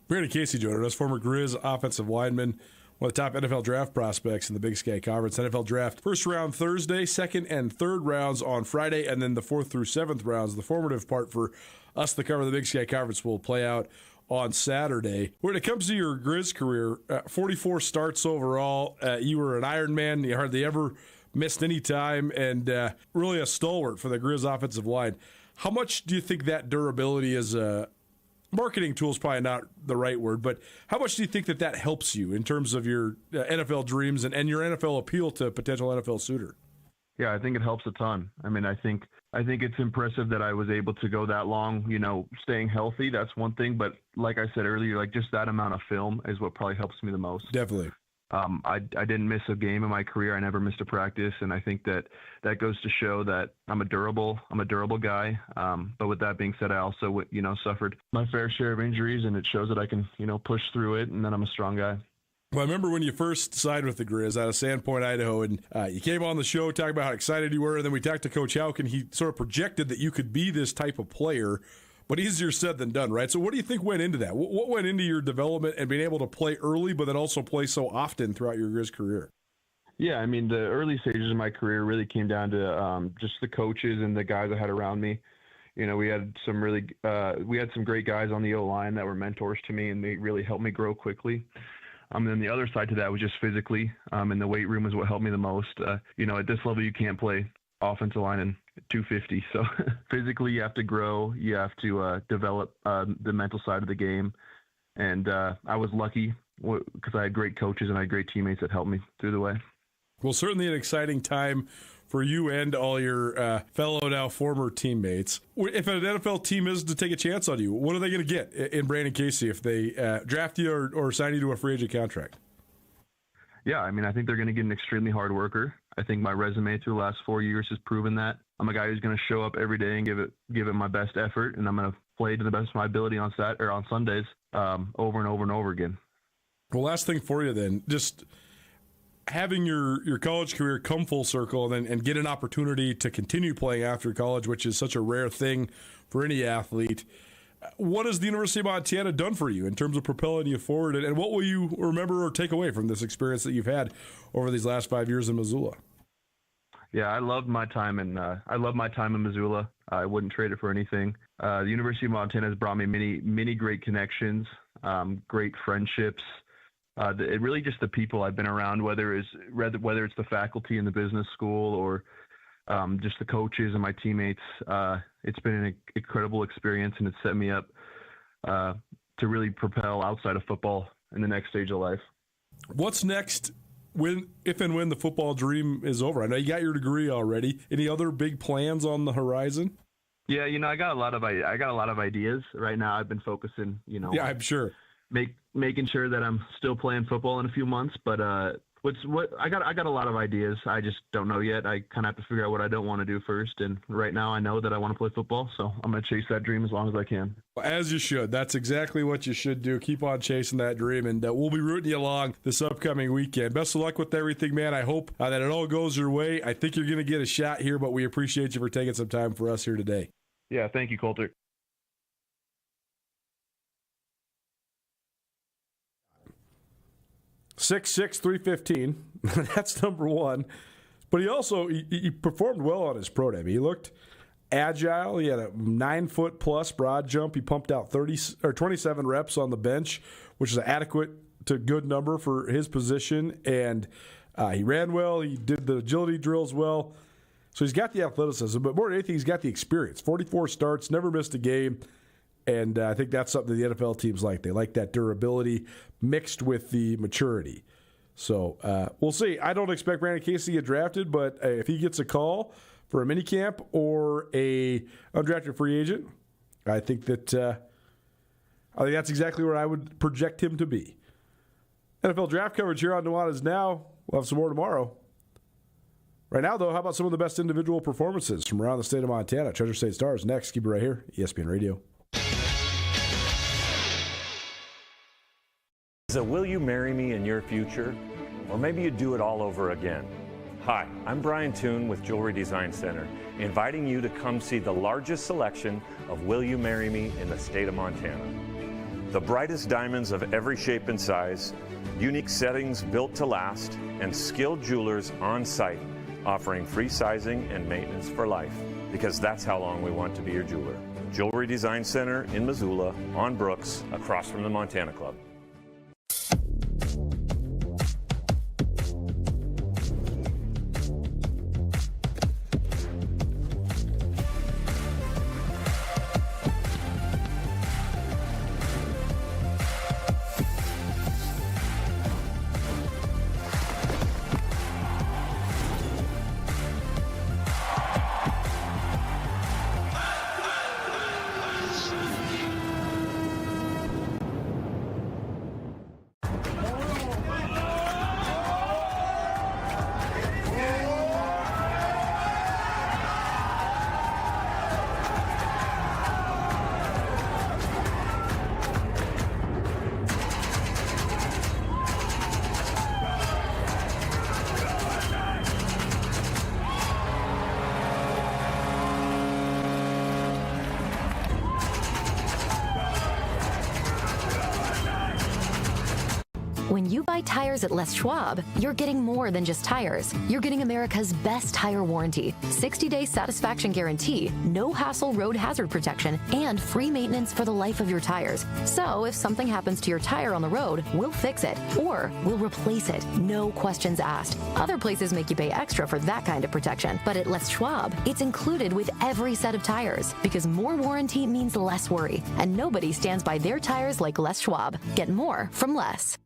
Brandon Casey joining us, former Grizz offensive lineman, one of the top NFL draft prospects in the Big Sky Conference. NFL draft, first round Thursday, second and third rounds on Friday, and then the 4th through 7th rounds. The formative part for us to cover the Big Sky Conference will play out on Saturday. When it comes to your Grizz career, 44 starts overall. You were an Ironman. You hardly ever missed any time, and really a stalwart for the Grizz offensive line. How much do you think that durability is marketing tool is probably not the right word, but how much do you think that helps you in terms of your NFL dreams and your NFL appeal to a potential NFL suitor? Yeah, I think it helps a ton. I mean, I think it's impressive that I was able to go that long, staying healthy. That's one thing. But like I said earlier, like just that amount of film is what probably helps me the most. Definitely. I didn't miss a game in my career. I never missed a practice. And I think that goes to show that I'm a durable guy. But with that being said, I also, suffered my fair share of injuries, and it shows that I can, push through it, and then I'm a strong guy. Well, I remember when you first signed with the Grizz out of Sandpoint, Idaho, and you came on the show talking about how excited you were, and then we talked to Coach Houck, and he sort of projected that you could be this type of player. But easier said than done, right? So what do you think went into that? What went into your development and being able to play early, but then also play so often throughout your Grizz career? Yeah, I mean, the early stages of my career really came down to just the coaches and the guys I had around me. We had some great guys on the O-line that were mentors to me, and they really helped me grow quickly. And then the other side to that was just physically, and the weight room is what helped me the most. At this level, you can't play offensive line in 250. So physically you have to grow, you have to develop the mental side of the game. And I was lucky because I had great coaches and I had great teammates that helped me through the way. Well, certainly an exciting time for you and all your fellow now former teammates. If an NFL team is to take a chance on you, what are they going to get in Brandon Casey if they draft you or sign you to a free agent contract? Yeah, I mean, I think they're going to get an extremely hard worker. I think my resume through the last 4 years has proven that. I'm a guy who's going to show up every day and give it my best effort, and I'm going to play to the best of my ability on Sundays over and over and over again. Well, last thing for you then, just having your college career come full circle and get an opportunity to continue playing after college, which is such a rare thing for any athlete. What has the University of Montana done for you in terms of propelling you forward, and what will you remember or take away from this experience that you've had over these last 5 years in Missoula? Yeah, I loved my time in Missoula. I wouldn't trade it for anything. The University of Montana has brought me many great connections, great friendships. It really just the people I've been around, whether it's the faculty in the business school or just the coaches and my teammates. It's been an incredible experience, and it's set me up to really propel outside of football in the next stage of life. What's next if and when the football dream is over? I know you got your degree already. Any other big plans on the horizon? Yeah, I got a lot of ideas right now. I've been focusing, Yeah, I'm sure. Making sure that I'm still playing football in a few months, but I got a lot of ideas. I just don't know yet. I kind of have to figure out what I don't want to do first, and right now I know that I want to play football, so I'm going to chase that dream as long as I can. As you should. That's exactly what you should do. Keep on chasing that dream, and we'll be rooting you along this upcoming weekend. Best of luck with everything, man. I hope that it all goes your way. I think you're going to get a shot here, but we appreciate you for taking some time for us here today. Yeah, thank you, Coulter. 6'6", 315. That's number one. But he performed well on his pro day. He looked agile. He had a 9-foot plus broad jump. He pumped out 27 reps on the bench, which is an adequate to good number for his position. And he ran well. He did the agility drills well. So he's got the athleticism, but more than anything, he's got the experience. 44 starts, never missed a game. And I think that's something the NFL teams like. They like that durability mixed with the maturity. So we'll see. I don't expect Brandon Casey to get drafted, but if he gets a call for a minicamp or a undrafted free agent, I think that's exactly where I would project him to be. NFL draft coverage here on Nuanez Now. We'll have some more tomorrow. Right now, though, how about some of the best individual performances from around the state of Montana? Treasure State Stars next. Keep it right here, ESPN Radio. So will you marry me in your future? Or maybe you do it all over again. Hi, I'm Brian Toon with Jewelry Design Center, inviting you to come see the largest selection of Will You Marry Me in the state of Montana. The brightest diamonds of every shape and size, unique settings built to last, and skilled jewelers on site offering free sizing and maintenance for life, because that's how long we want to be your jeweler. Jewelry Design Center in Missoula, on Brooks, across from the Montana Club. When you buy tires at Les Schwab, you're getting more than just tires. You're getting America's best tire warranty, 60-day satisfaction guarantee, no hassle road hazard protection, and free maintenance for the life of your tires. So if something happens to your tire on the road, we'll fix it, or we'll replace it, no questions asked. Other places make you pay extra for that kind of protection, but at Les Schwab, it's included with every set of tires, because more warranty means less worry, and nobody stands by their tires like Les Schwab. Get more from Les.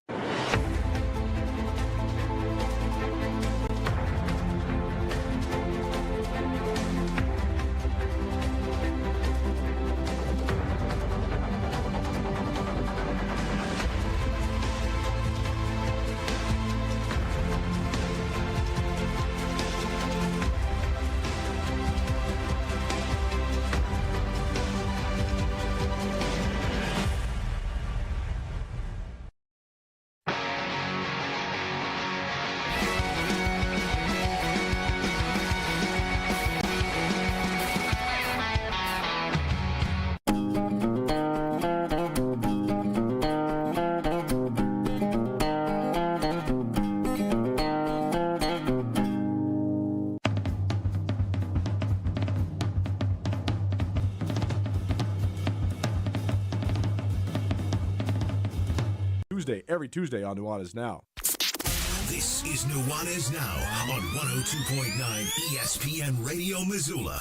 Tuesday, every Tuesday on Nuanez Now. This is Nuanez Now on 102.9 ESPN Radio Missoula.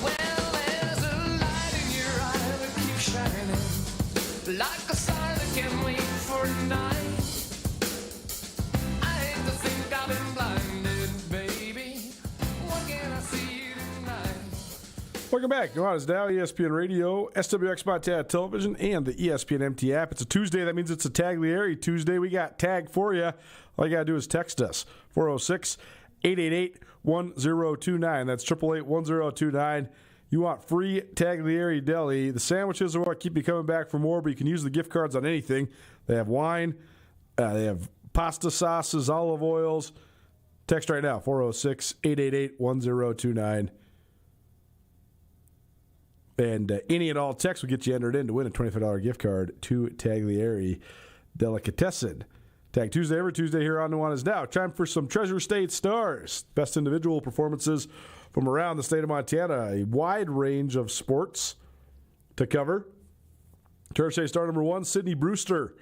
Well, there's a light in your eye that keeps shining, like a star that can wait for a night. I hate to think I've been blinded, baby. What can I see tonight? Welcome back. Nuanez Now, ESPN Radio, SWX Montana Television, and the ESPN MT app. It's a Tuesday. That means it's a Taglieri Tuesday. We got tag for you. All you got to do is text us, 406-888-1029. That's 888-1029. You want free Taglieri Deli. The sandwiches are what keep you coming back for more, but you can use the gift cards on anything. They have wine. They have pasta sauces, olive oils. Text right now, 406-888-1029. And any and all texts will get you entered in to win a $25 gift card to Taglieri Delicatessen. Tag Tuesday, every Tuesday here on Nuanez Now. Time for some Treasure State Stars. Best individual performances from around the state of Montana. A wide range of sports to cover. Treasure State star number 1, Sydney Brewster.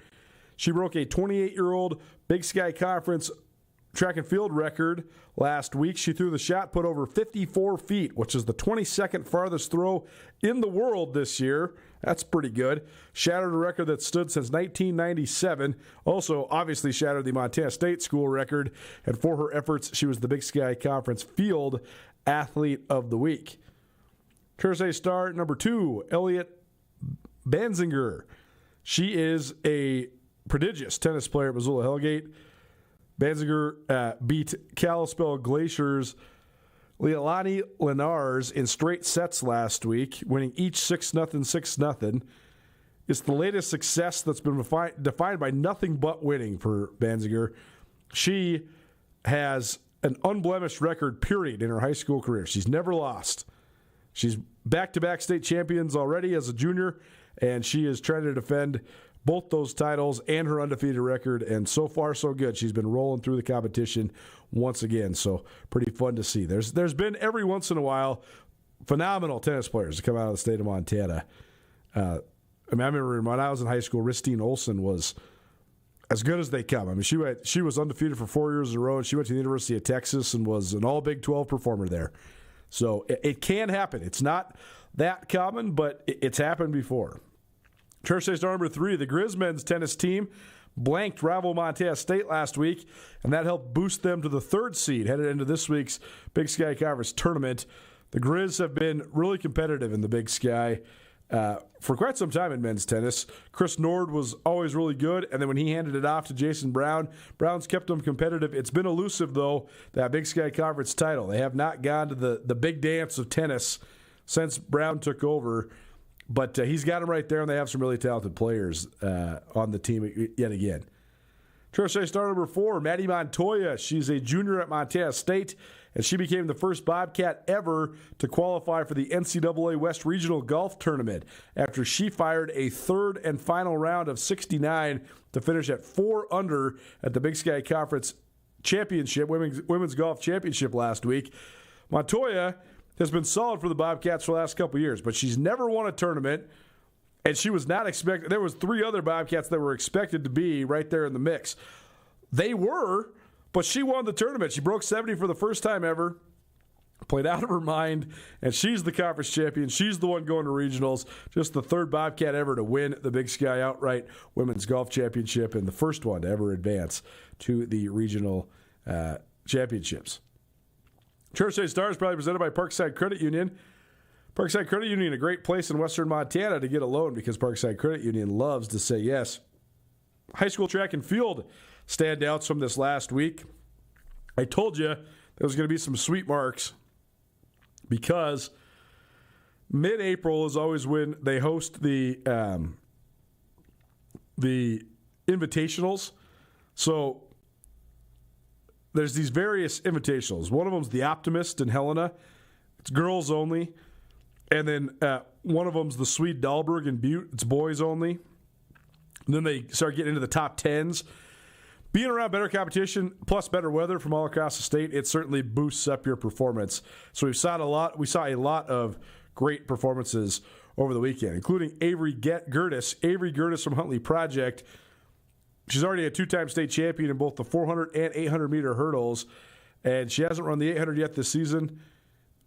She broke a 28-year-old Big Sky Conference track and field record last week. She threw the shot put over 54 feet, which is the 22nd farthest throw in the world this year. That's pretty good. Shattered a record that stood since 1997. Also, obviously shattered the Montana State school record. And for her efforts, she was the Big Sky Conference Field Athlete of the Week. Thursday star number 2, Elliot Banzinger. She is a prodigious tennis player at Missoula Hellgate. Banzinger beat Kalispell Glacier's Leilani Lenars in straight sets last week, winning each 6-0, 6-0. It's the latest success that's been defined by nothing but winning for Banzinger. She has an unblemished record, period, in her high school career. She's never lost. She's back-to-back state champions already as a junior, and she is trying to defend both those titles and her undefeated record, and so far so good. She's been rolling through the competition once again, so pretty fun to see. There's been every once in a while phenomenal tennis players to come out of the state of Montana. I remember when I was in high school, Ristine Olsen was as good as they come. I mean, she was undefeated for 4 years in a row, and she went to the University of Texas and was an all Big 12 performer there. So it can happen. It's not that common, but it's happened before. Church State star number 3, the Grizz men's tennis team blanked rival Montana State last week, and that helped boost them to the 3rd seed headed into this week's Big Sky Conference tournament. The Grizz have been really competitive in the Big Sky for quite some time in men's tennis. Chris Nord was always really good, and then when he handed it off to Jason Brown, Brown's kept them competitive. It's been elusive, though, that Big Sky Conference title. They have not gone to the big dance of tennis since Brown took over. But he's got them right there, and they have some really talented players on the team yet again. Church State star number 4, Maddie Montoya. She's a junior at Montana State, and she became the first Bobcat ever to qualify for the NCAA West Regional Golf Tournament after she fired a 3rd and final round of 69 to finish at 4 under at the Big Sky Conference Championship, Women's Golf Championship last week. Montoya has been solid for the Bobcats for the last couple of years, but she's never won a tournament, and she was not expected. There was 3 other Bobcats that were expected to be right there in the mix. They were, but she won the tournament. She broke 70 for the first time ever, played out of her mind, and she's the conference champion. She's the one going to regionals, just the 3rd Bobcat ever to win the Big Sky outright Women's Golf Championship and the first one to ever advance to the regional championships. Church State Stars probably presented by Parkside Credit Union. Parkside Credit Union, a great place in western Montana to get a loan because Parkside Credit Union loves to say yes. High school track and field standouts from this last week. I told you there was going to be some sweet marks because mid-April is always when they host the invitationals. So there's these various invitationals. One of them's the Optimist in Helena. It's girls only. And then one of them's the Swede Dahlberg in Butte. It's boys only. And then they start getting into the top 10s. Being around better competition plus better weather from all across the state, it certainly boosts up your performance. So we saw a lot of great performances over the weekend, including Avery Gertis. Avery Gertis from Huntley Project. She's already a two-time state champion in both the 400 and 800-meter hurdles, and she hasn't run the 800 yet this season,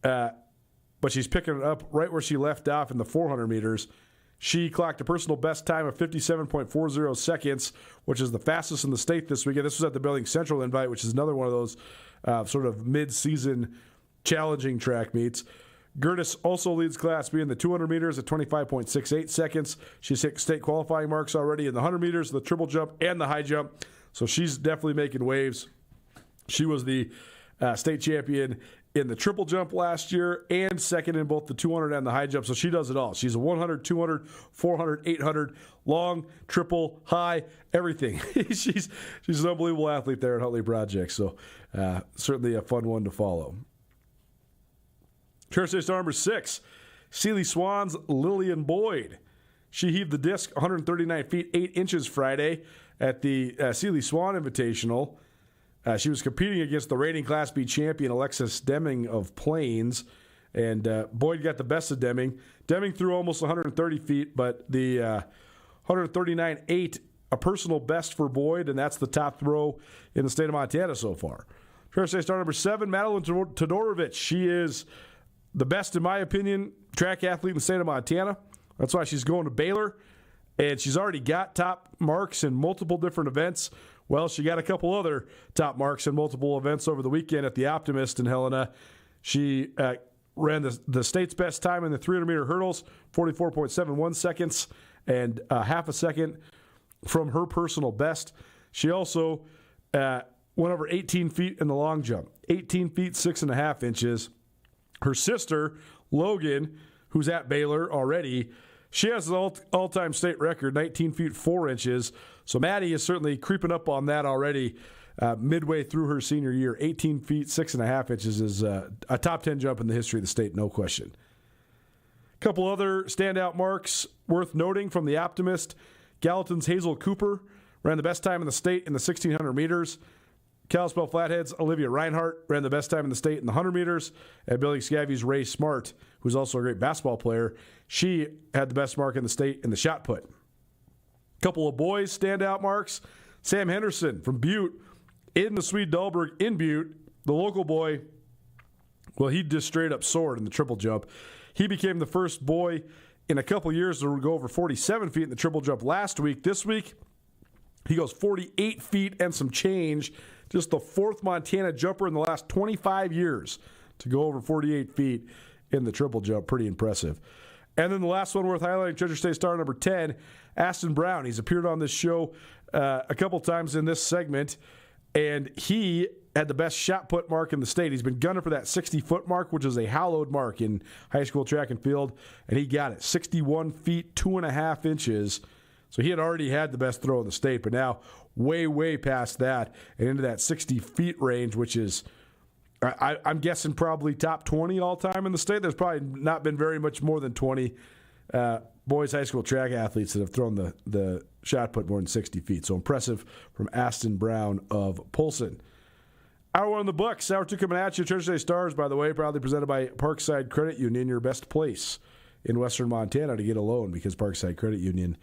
but she's picking it up right where she left off in the 400 meters. She clocked a personal best time of 57.40 seconds, which is the fastest in the state this weekend. This was at the Billings Central Invite, which is another one of those sort of mid-season challenging track meets. Gertis also leads Class B in the 200 meters at 25.68 seconds. She's hit state qualifying marks already in the 100 meters, the triple jump, and the high jump. So she's definitely making waves. She was the state champion in the triple jump last year and second in both the 200 and the high jump. So she does it all. She's a 100, 200, 400, 800, long, triple, high, everything. she's an unbelievable athlete there at Huntley Project. So certainly a fun one to follow. Trail State star number 6, Sealy Swans Lillian Boyd. She heaved the disc 139 feet 8 inches Friday at the Sealy Swan Invitational. She was competing against the reigning Class B champion Alexis Deming of Plains, and Boyd got the best of Deming. Deming threw almost 130 feet, but the 139.8, a personal best for Boyd, and that's the top throw in the state of Montana so far. Trail State star number 7, Madeline Todorovich. She is the best, in my opinion, track athlete in the state of Montana. That's why she's going to Baylor, and she's already got top marks in multiple different events. Well, she got a couple other top marks in multiple events over the weekend at the Optimist in Helena. She ran the state's best time in the 300-meter hurdles, 44.71 seconds, and half a second from her personal best. She also went over 18 feet in the long jump, 18 feet 6.5 inches. Her sister, Logan, who's at Baylor already, she has an all-time state record, 19 feet 4 inches. So Maddie is certainly creeping up on that already midway through her senior year. 18 feet 6.5 inches is a top 10 jump in the history of the state, no question. A couple other standout marks worth noting from the Optimist. Gallatin's Hazel Cooper ran the best time in the state in the 1,600 meters. Kalispell Flathead's Olivia Reinhart ran the best time in the state in the 100 meters. And Billy Scavy's Ray Smart, who's also a great basketball player, she had the best mark in the state in the shot put. Couple of boys standout marks. Sam Henderson from Butte in the Swede Dahlberg in Butte. The local boy, well, he just straight up soared in the triple jump. He became the first boy in a couple years to go over 47 feet in the triple jump last week. This week, he goes 48 feet and some change. Just the fourth Montana jumper in the last 25 years to go over 48 feet in the triple jump. Pretty impressive. And then the last one worth highlighting, Treasure State star number 10, Aston Brown. He's appeared on this show a couple times in this segment, and he had the best shot put mark in the state. He's been gunning for that 60-foot mark, which is a hallowed mark in high school track and field, and he got it, 61 feet 2.5 inches. So he had already had the best throw in the state, but now way, way past that and into that 60 feet range, which is, I'm guessing, probably top 20 all time in the state. There's probably not been very much more than 20 boys high school track athletes that have thrown the shot put more than 60 feet. So impressive from Aston Brown of Polson. Hour 1 in the books. Hour 2 coming at you. Treasure State Stars, by the way, proudly presented by Parkside Credit Union, your best place in western Montana to get a loan, because Parkside Credit Union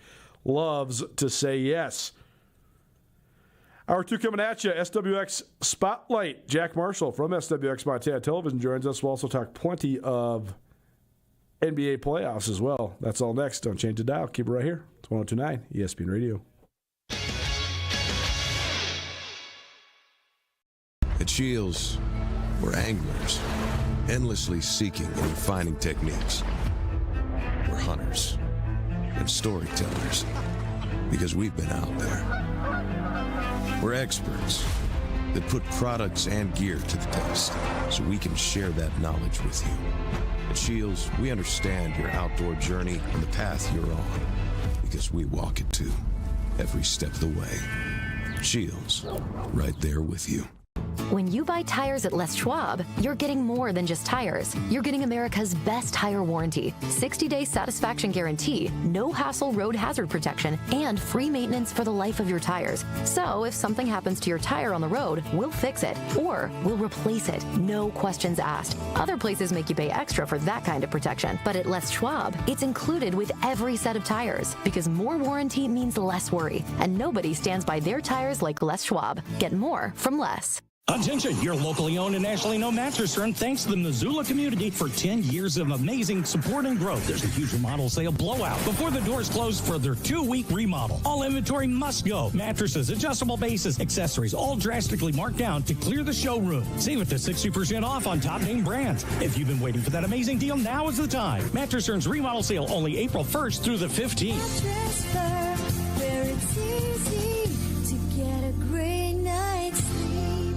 loves to say yes. Hour 2 coming at you. SWX Spotlight. Jack Marshall from SWX Montana Television joins us. We'll also talk plenty of NBA playoffs as well. That's all next. Don't change the dial. Keep it right here. It's 102.9 ESPN Radio. At Shields, we're anglers, endlessly seeking and refining techniques. We're hunters and storytellers, because we've been out there. We're experts that put products and gear to the test so we can share that knowledge with you. At Shields, we understand your outdoor journey and the path you're on, because we walk it too, every step of the way. Shields, right there with you. When you buy tires at Les Schwab, you're getting more than just tires. You're getting America's best tire warranty, 60-day satisfaction guarantee, no hassle road hazard protection, and free maintenance for the life of your tires. So if something happens to your tire on the road, we'll fix it, or we'll replace it, no questions asked. Other places make you pay extra for that kind of protection, but at Les Schwab, it's included with every set of tires, because more warranty means less worry, and nobody stands by their tires like Les Schwab. Get more from Les. Attention, your locally owned and nationally known mattress firm thanks to the Missoula community for 10 years of amazing support and growth. There's a huge remodel sale blowout before the doors close for their 2-week remodel. All inventory must go. Mattresses, adjustable bases, accessories, all drastically marked down to clear the showroom. Save it to 60% off on top name brands. If you've been waiting for that amazing deal, now is the time. Mattress Firm's remodel sale only April 1st through the 15th. Mattress Firm, where it's easy to get a great night's sleep.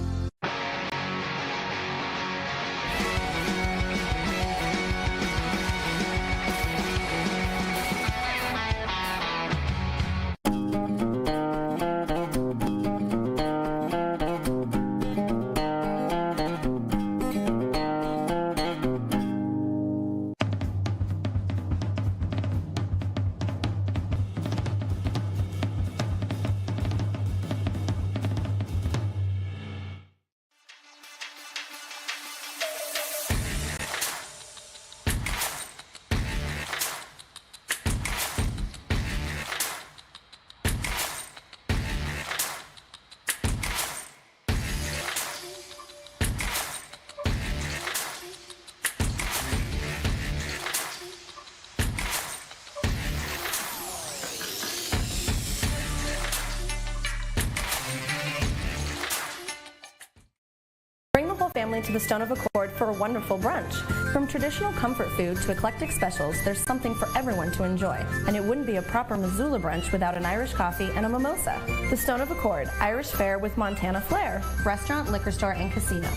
Family to the Stone of Accord for a wonderful brunch. From traditional comfort food to eclectic specials, there's something for everyone to enjoy. And it wouldn't be a proper Missoula brunch without an Irish coffee and a mimosa. The Stone of Accord, Irish fare with Montana flair. Restaurant, liquor store, and casino.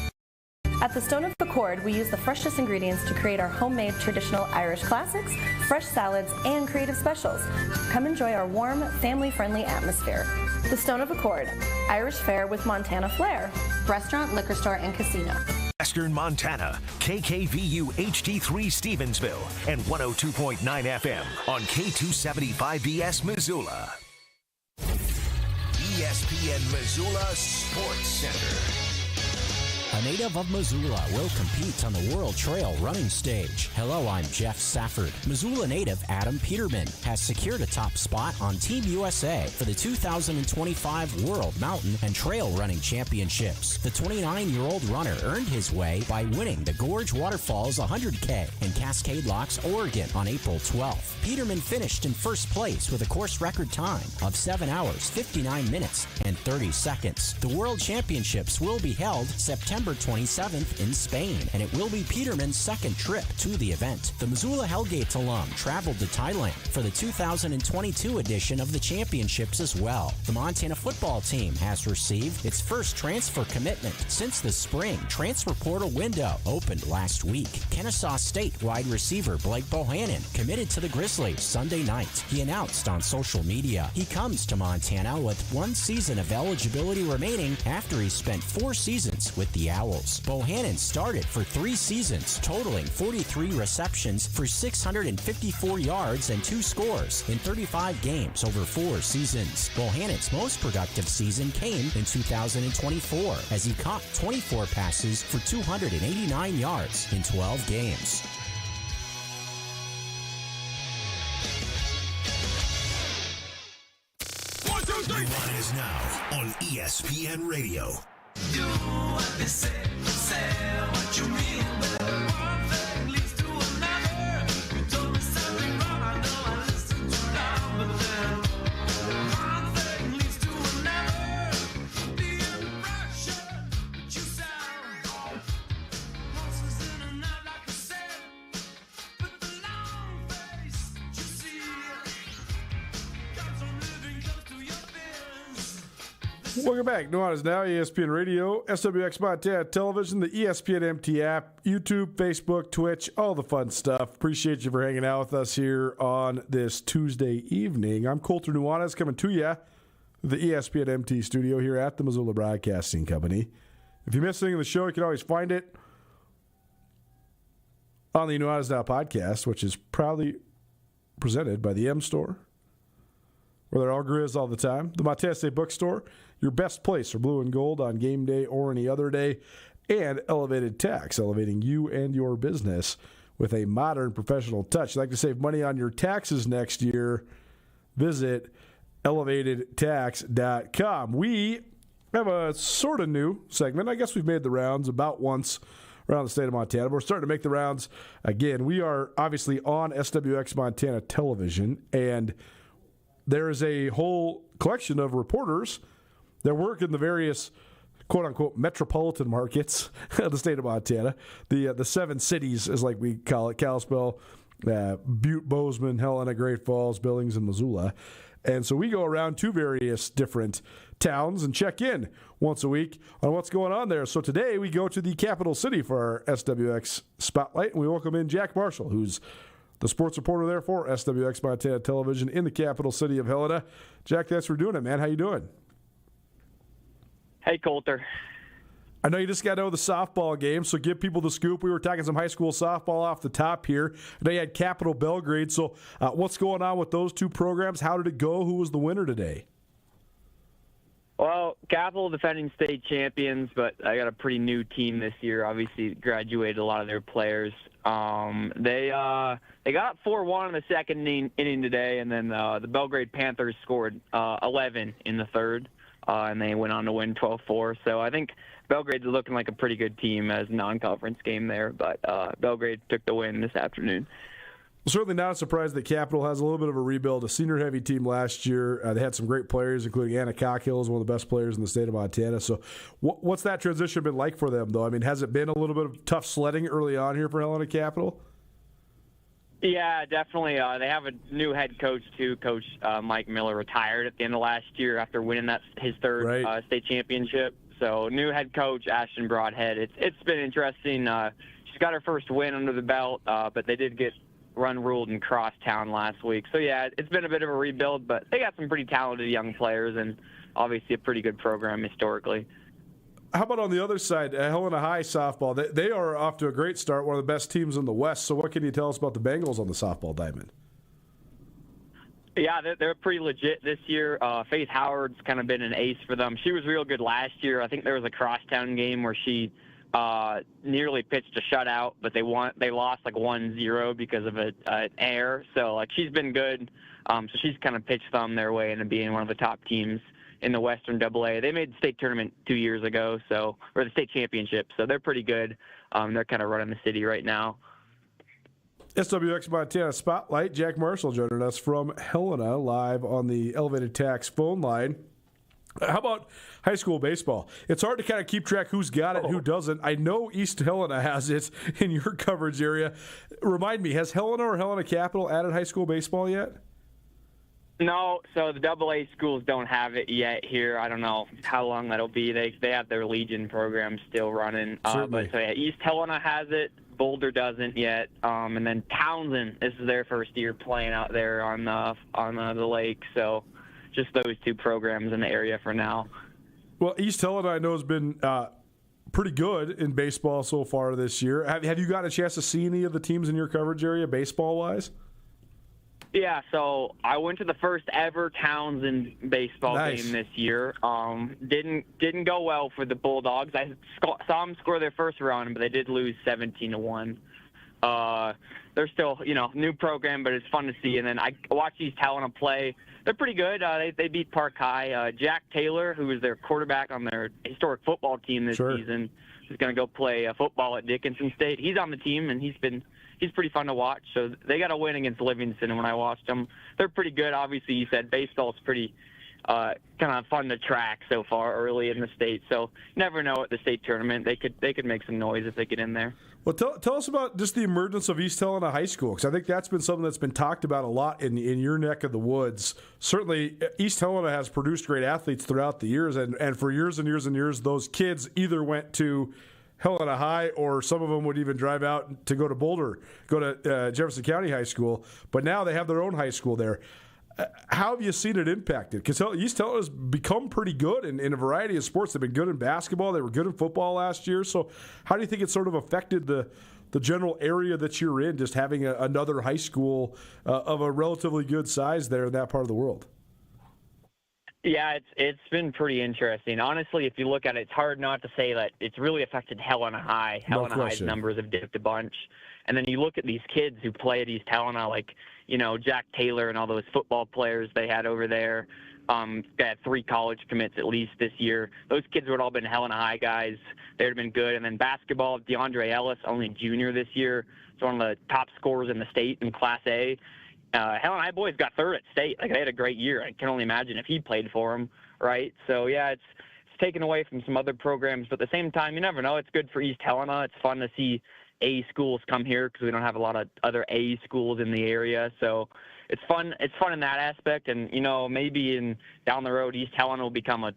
At the Stone of Accord, we use the freshest ingredients to create our homemade traditional Irish classics, fresh salads, and creative specials. Come enjoy our warm, family-friendly atmosphere. The Stone of Accord, Irish fare with Montana flair. Restaurant, liquor store, and casino. Western Montana, KKVU HD3 Stevensville, and 102.9 FM on K275BS Missoula. ESPN Missoula Sports Center. A native of Missoula will compete on the World Trail running stage. Hello, I'm Jeff Safford. Missoula native Adam Peterman has secured a top spot on Team USA for the 2025 World Mountain and Trail Running Championships. The 29-year-old runner earned his way by winning the Gorge Waterfalls 100K in Cascade Locks, Oregon on April 12th. Peterman finished in first place with a course record time of 7 hours, 59 minutes, and 30 seconds. The World Championships will be held September 27th in Spain, and it will be Peterman's second trip to the event. The Missoula Hellgate alum traveled to Thailand for the 2022 edition of the championships as well. The Montana football team has received its first transfer commitment since the spring transfer portal window opened last week. Kennesaw State wide receiver Blake Bohannon committed to the Grizzlies Sunday night. He announced on social media he comes to Montana with 1 season of eligibility remaining after he spent 4 seasons with the Owls. Bohannon started for 3 seasons, totaling 43 receptions for 654 yards and 2 scores in 35 games over 4 seasons. Bohannon's most productive season came in 2024 as he caught 24 passes for 289 yards in 12 games. Nuanez Now on ESPN Radio. Do what they say what you mean, but one thing leads to another. You told me something wrong, I know I listened too loud, but then one thing leads to another. The impression that you sound horses in and out like I said, but the long face that you see comes from living close to your fears. Welcome back. Nuanez Now, ESPN Radio, SWX Montana Television, the ESPN MT app, YouTube, Facebook, Twitch, all the fun stuff. Appreciate you for hanging out with us here on this Tuesday evening. I'm Colter Nuanez coming to you, the ESPN MT studio here at the Missoula Broadcasting Company. If you missed anything in the show, you can always find it on the Nuanez Now podcast, which is proudly presented by the M Store, where they're all grizz all the time. The Montana State Bookstore, your best place for blue and gold on game day or any other day. And Elevated Tax, elevating you and your business with a modern professional touch. If you'd like to save money on your taxes next year, visit elevatedtax.com. We have a sort of new segment. I guess we've made the rounds about once around the state of Montana. But we're starting to make the rounds again. We are obviously on SWX Montana television, and there is a whole collection of reporters that work in the various quote-unquote metropolitan markets of the state of Montana. The 7 cities, as like we call it, Kalispell, Butte, Bozeman, Helena, Great Falls, Billings, and Missoula. And so we go around to various different towns and check in once a week on what's going on there. So today we go to the capital city for our SWX Spotlight, and we welcome in Jack Marshall, who's the sports reporter there for SWX Montana Television in the capital city of Helena. Jack, thanks for doing it, man. How you doing? Hey, Coulter. I know you just got out of the softball game, so give people the scoop. We were talking some high school softball off the top here. I know you had Capital Belgrade, so what's going on with those two programs? How did it go? Who was the winner today? Well, Capital defending state champions, but I got a pretty new team this year. Obviously, graduated a lot of their players. They got 4-1 in the second inning today, and then the Belgrade Panthers scored 11 in the third, and they went on to win 12-4. So I think Belgrade's looking like a pretty good team as a non-conference game there, but Belgrade took the win this afternoon. Well, certainly not a surprise that Capital has a little bit of a rebuild. A senior-heavy team last year. They had some great players, including Anna Cockhill, is one of the best players in the state of Montana. So what's that transition been like for them, though? I mean, has it been a little bit of tough sledding early on here for Helena Capital? Yeah, definitely. They have a new head coach, too. Coach Mike Miller retired at the end of last year after winning his third state championship. So new head coach, Ashton Broadhead. It's been interesting. She's got her first win under the belt, but they did get ruled in Crosstown last week. So, yeah, it's been a bit of a rebuild, but they got some pretty talented young players and obviously a pretty good program historically. How about on the other side, Helena High softball? They are off to a great start, one of the best teams in the West. So what can you tell us about the Bengals on the softball diamond? Yeah, they're pretty legit this year. Faith Howard's kind of been an ace for them. She was real good last year. I think there was a Crosstown game where she nearly pitched a shutout, but they lost like 1-0 because of an error. So like she's been good. So she's kind of pitched them their way into being one of the top teams in the Western AA. They made the state tournament 2 years ago, or the state championship. So they're pretty good. They're kind of running the city right now. SWX Montana Spotlight. Jack Marshall joining us from Helena live on the Elevated Tax phone line. How about high school baseball? It's hard to kind of keep track who's got it, who doesn't. I know East Helena has it in your coverage area. Remind me, has Helena or Helena Capital added high school baseball yet? No, so the AA schools don't have it yet here. I don't know how long that'll be. They have their Legion program still running. But so yeah, East Helena has it. Boulder doesn't yet. And then Townsend, this is their first year playing out there on the lake. So just those two programs in the area for now. Well, East Helena, I know, has been pretty good in baseball so far this year. Have you gotten a chance to see any of the teams in your coverage area, baseball-wise? Yeah, so I went to the first ever Townsend baseball game this year. Didn't go well for the Bulldogs. I saw them score their first run, but they did lose 17-1. They're still, new program, but it's fun to see. And then I watched East Helena play. They're pretty good. They beat Park High. Jack Taylor, who was their quarterback on their historic football team this season, is going to go play football at Dickinson State. He's on the team, and he's pretty fun to watch. So they got a win against Livingston, and when I watched them, they're pretty good. Obviously, you said baseball's pretty kind of fun to track so far early in the state. So never know at the state tournament. They could make some noise if they get in there. Well, tell us about just the emergence of East Helena High School, because I think that's been something that's been talked about a lot in your neck of the woods. Certainly, East Helena has produced great athletes throughout the years, and for years and years and years, those kids either went to Helena High, or some of them would even drive out to go to Boulder, go to Jefferson County High School. But now they have their own high school there. How have you seen it impacted? Because East Helena has become pretty good in a variety of sports. They've been good in basketball. They were good in football last year. So how do you think it sort of affected the general area that you're in, just having another high school of a relatively good size there in that part of the world? Yeah, it's been pretty interesting. Honestly, if you look at it, it's hard not to say that it's really affected Helena High. Helena High's numbers have dipped a bunch. And then you look at these kids who play at East Helena, like, Jack Taylor and all those football players they had over there. They had 3 college commits at least this year. Those kids would have all been Helena High guys. They would have been good. And then basketball, DeAndre Ellis, only junior this year. He's one of the top scorers in the state in Class A. Helena High boys got 3rd at state. Like, they had a great year. I can only imagine if he played for them, right? So, yeah, it's taken away from some other programs. But at the same time, you never know. It's good for East Helena. It's fun to see A schools come here because we don't have a lot of other A schools in the area. So it's fun. It's fun in that aspect. And, maybe down the road, East Helena will become a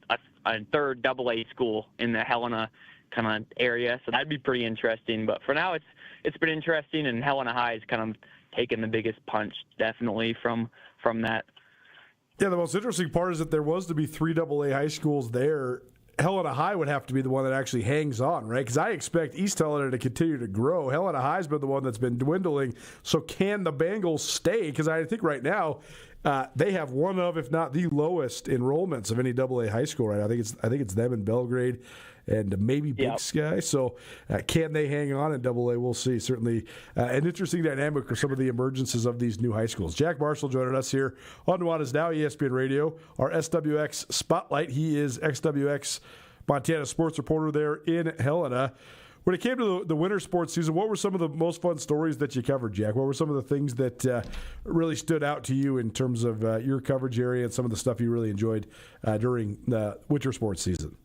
3rd AA school in the Helena kind of area. So that'd be pretty interesting. But for now, it's been interesting, and Helena High has kind of taken the biggest punch, definitely, from that. Yeah, the most interesting part is that there was to be 3 AA high schools there. Helena High would have to be the one that actually hangs on, right? Because I expect East Helena to continue to grow. Helena High's been the one that's been dwindling. So can the Bengals stay? Because I think right now they have one of, if not the lowest enrollments of any AA high school, right? I think it's them in Belgrade and maybe Big Sky. So can they hang on in AA? We'll see. Certainly an interesting dynamic for some of the emergences of these new high schools. Jack Marshall joining us here on Nuanez Now, ESPN Radio, our SWX Spotlight. He is XWX Montana sports reporter there in Helena. When it came to the winter sports season, what were some of the most fun stories that you covered, Jack? What were some of the things that really stood out to you in terms of your coverage area and some of the stuff you really enjoyed during the winter sports season?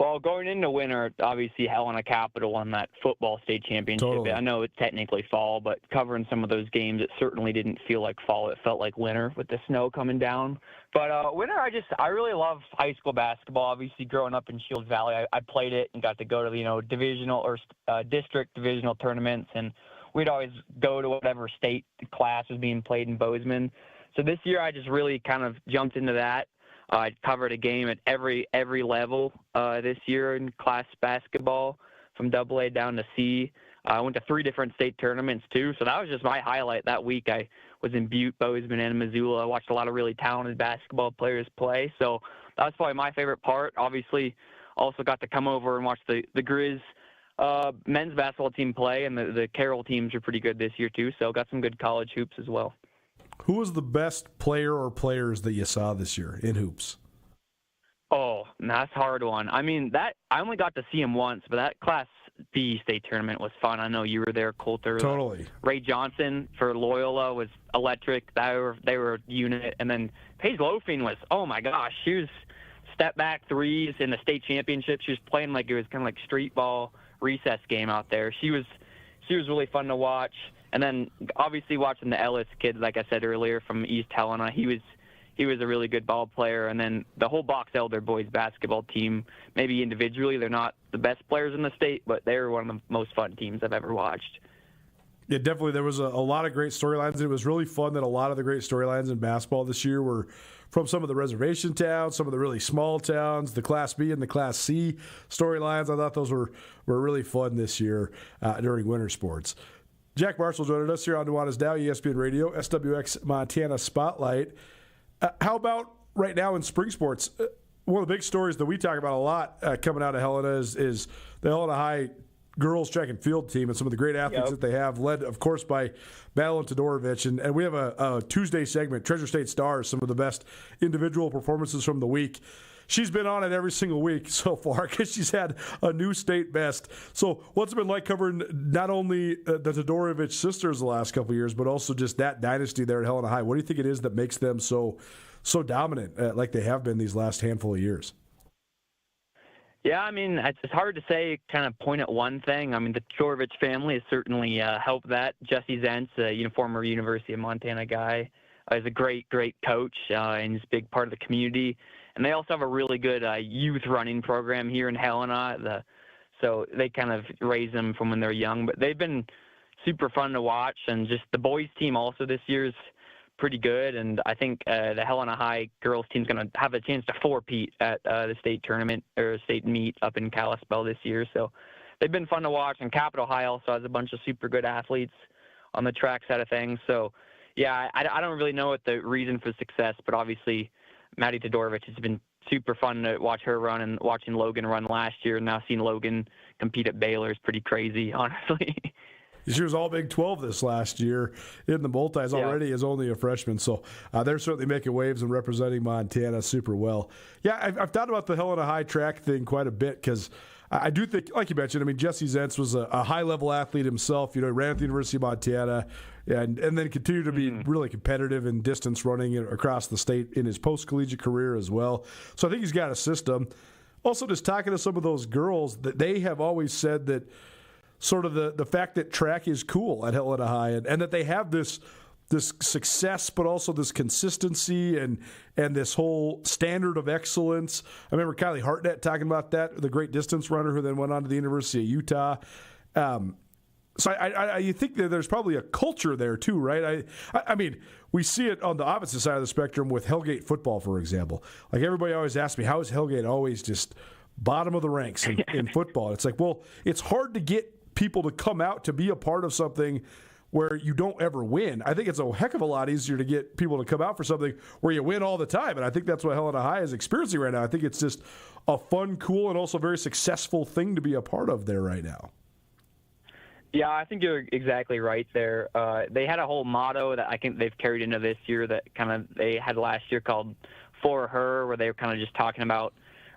Well, going into winter, obviously Helena Capital won that football state championship. Totally. I know it's technically fall, but covering some of those games, it certainly didn't feel like fall. It felt like winter with the snow coming down. But winter, I really love high school basketball. Obviously, growing up in Shields Valley, I played it and got to go to divisional or district divisional tournaments, and we'd always go to whatever state class was being played in Bozeman. So this year, I just really kind of jumped into that. I covered a game at every level this year in class basketball, from AA down to C. I went to 3 different state tournaments, too, so that was just my highlight that week. I was in Butte, Bozeman, and Missoula. I watched a lot of really talented basketball players play, so that was probably my favorite part. Obviously, also got to come over and watch the Grizz men's basketball team play, and the Carroll teams are pretty good this year, too, so got some good college hoops as well. Who was the best player or players that you saw this year in hoops? Oh, that's a hard one. I mean, I only got to see him once, but that Class B state tournament was fun. I know you were there, Coulter. Totally. Ray Johnson for Loyola was electric. They were a unit. And then Paige Loafing was, oh my gosh, she was step back threes in the state championship. She was playing like it was kind of like street ball recess game out there. She was really fun to watch. And then obviously watching the Ellis kid, like I said earlier, from East Helena, he was a really good ball player. And then the whole Box Elder boys basketball team, maybe individually they're not the best players in the state, but they're one of the most fun teams I've ever watched. Yeah, definitely. There was a lot of great storylines. It was really fun that a lot of the great storylines in basketball this year were from some of the reservation towns, some of the really small towns, the Class B and the Class C storylines. I thought those were really fun this year during winter sports. Jack Marshall joining us here on Nuanez Now, ESPN Radio, SWX Montana Spotlight. How about right now in spring sports? One of the big stories that we talk about a lot coming out of Helena is the Helena High girls track and field team and some of the great athletes that they have, led, of course, by Madeline Todorovich. And we have a Tuesday segment, Treasure State Stars, some of the best individual performances from the week. She's been on it every single week so far because she's had a new state best. So what's it been like covering not only the Todorovich sisters the last couple of years, but also just that dynasty there at Helena High? What do you think it is that makes them so dominant like they have been these last handful of years? Yeah, I mean, it's hard to say, kind of point at one thing. I mean, the Todorovich family has certainly helped that. Jesse Zentz, a former University of Montana guy, is a great coach and is a big part of the community. And they also have a really good youth running program here in Helena. So they kind of raise them from when they're young. But they've been super fun to watch. And just the boys team also this year is pretty good, and I think the Helena High girls team's going to have a chance to four-peat at the state tournament or state meet up in Kalispell this year. So they've been fun to watch, and Capitol High also has a bunch of super good athletes on the track side of things. So, yeah, I don't really know what the reason for success, but obviously Maddie Todorovich has been super fun to watch her run, and watching Logan run last year, and now seeing Logan compete at Baylor is pretty crazy, honestly. She was all Big 12 this last year in the multis already as only a freshman. So they're certainly making waves and representing Montana super well. Yeah, I've thought about the Helena High track thing quite a bit because I do think, like you mentioned, I mean, Jesse Zentz was a high-level athlete himself. You know, he ran at the University of Montana and then continued to be really competitive in distance running across the state in his post-collegiate career as well. So I think he's got a system. Also, just talking to some of those girls, that they have always said that sort of the fact that track is cool at Helena High and that they have this success, but also this consistency and this whole standard of excellence. I remember Kylie Hartnett talking about that, the great distance runner who then went on to the University of Utah. So you think that there's probably a culture there too, right? I mean, we see it on the opposite side of the spectrum with Hellgate football, for example. Like everybody always asks me, how is Hellgate always just bottom of the ranks in football? It's like, well, it's hard to get people to come out to be a part of something where you don't ever win. I think it's a heck of a lot easier to get people to come out for something where you win all the time. And I think that's what Helena High is experiencing right now. I think it's just a fun, cool, and also very successful thing to be a part of there right now. Yeah, I think you're exactly right there. They had a whole motto that I think they've carried into this year that kind of they had last year called For Her, where they were kind of just talking about